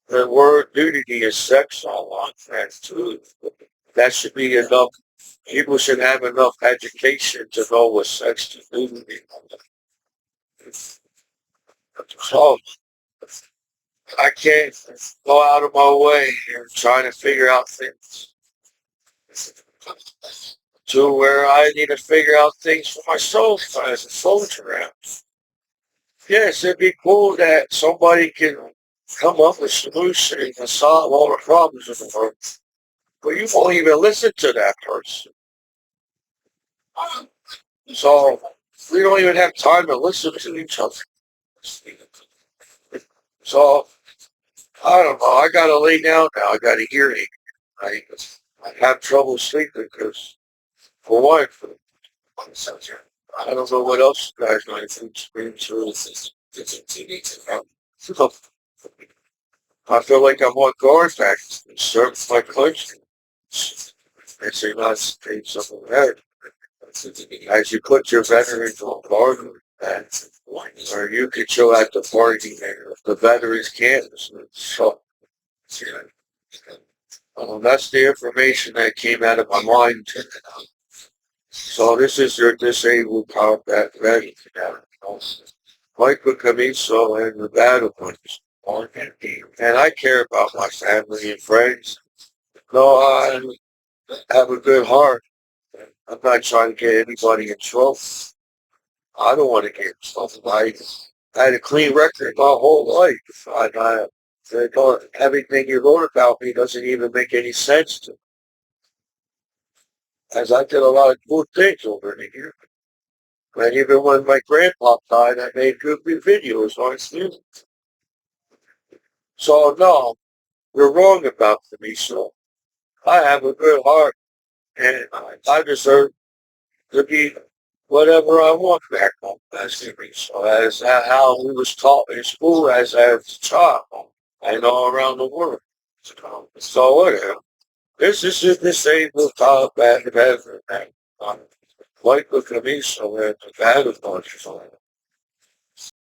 the word nudity is sex on that too. That should be enough. People should have enough education to know what sex is nudity. So I can't go out of my way here trying to figure out things to where I need to figure out things for myself as a soldier. Yes, it'd be cool that somebody can come up with solutions and solve all the problems of the world. But you won't even listen to that person. So we don't even have time to listen to each other. So I don't know. I gotta lay down now. I got a hearing. I, I have trouble sleeping because, for one, I don't know what else you guys might experience. I feel like I'm on guard back and serve my country. It's a not state something there. As you put your veterans on guard, that, or you could show at the party there. The veterans can't. So, that's the information that came out of my mind. So this is your disabled combat vet, Michael Commiso and the battle ones. And I care about my family and friends. No, I have a good heart. I'm not trying to get anybody in trouble. I don't want to get in trouble. I had a clean record my whole life. Everything you wrote about me doesn't even make any sense to me. As I did a lot of cool things over the years. And even when my grandpa died, I made goofy videos on his. So no, you're wrong about me. So I have a good heart, and I deserve to be whatever I want back home. That's the reason. So as how we was taught in school as a child. and all around the world. So whatever. This is just disabled top bad, like the Commiso and the bad bunch.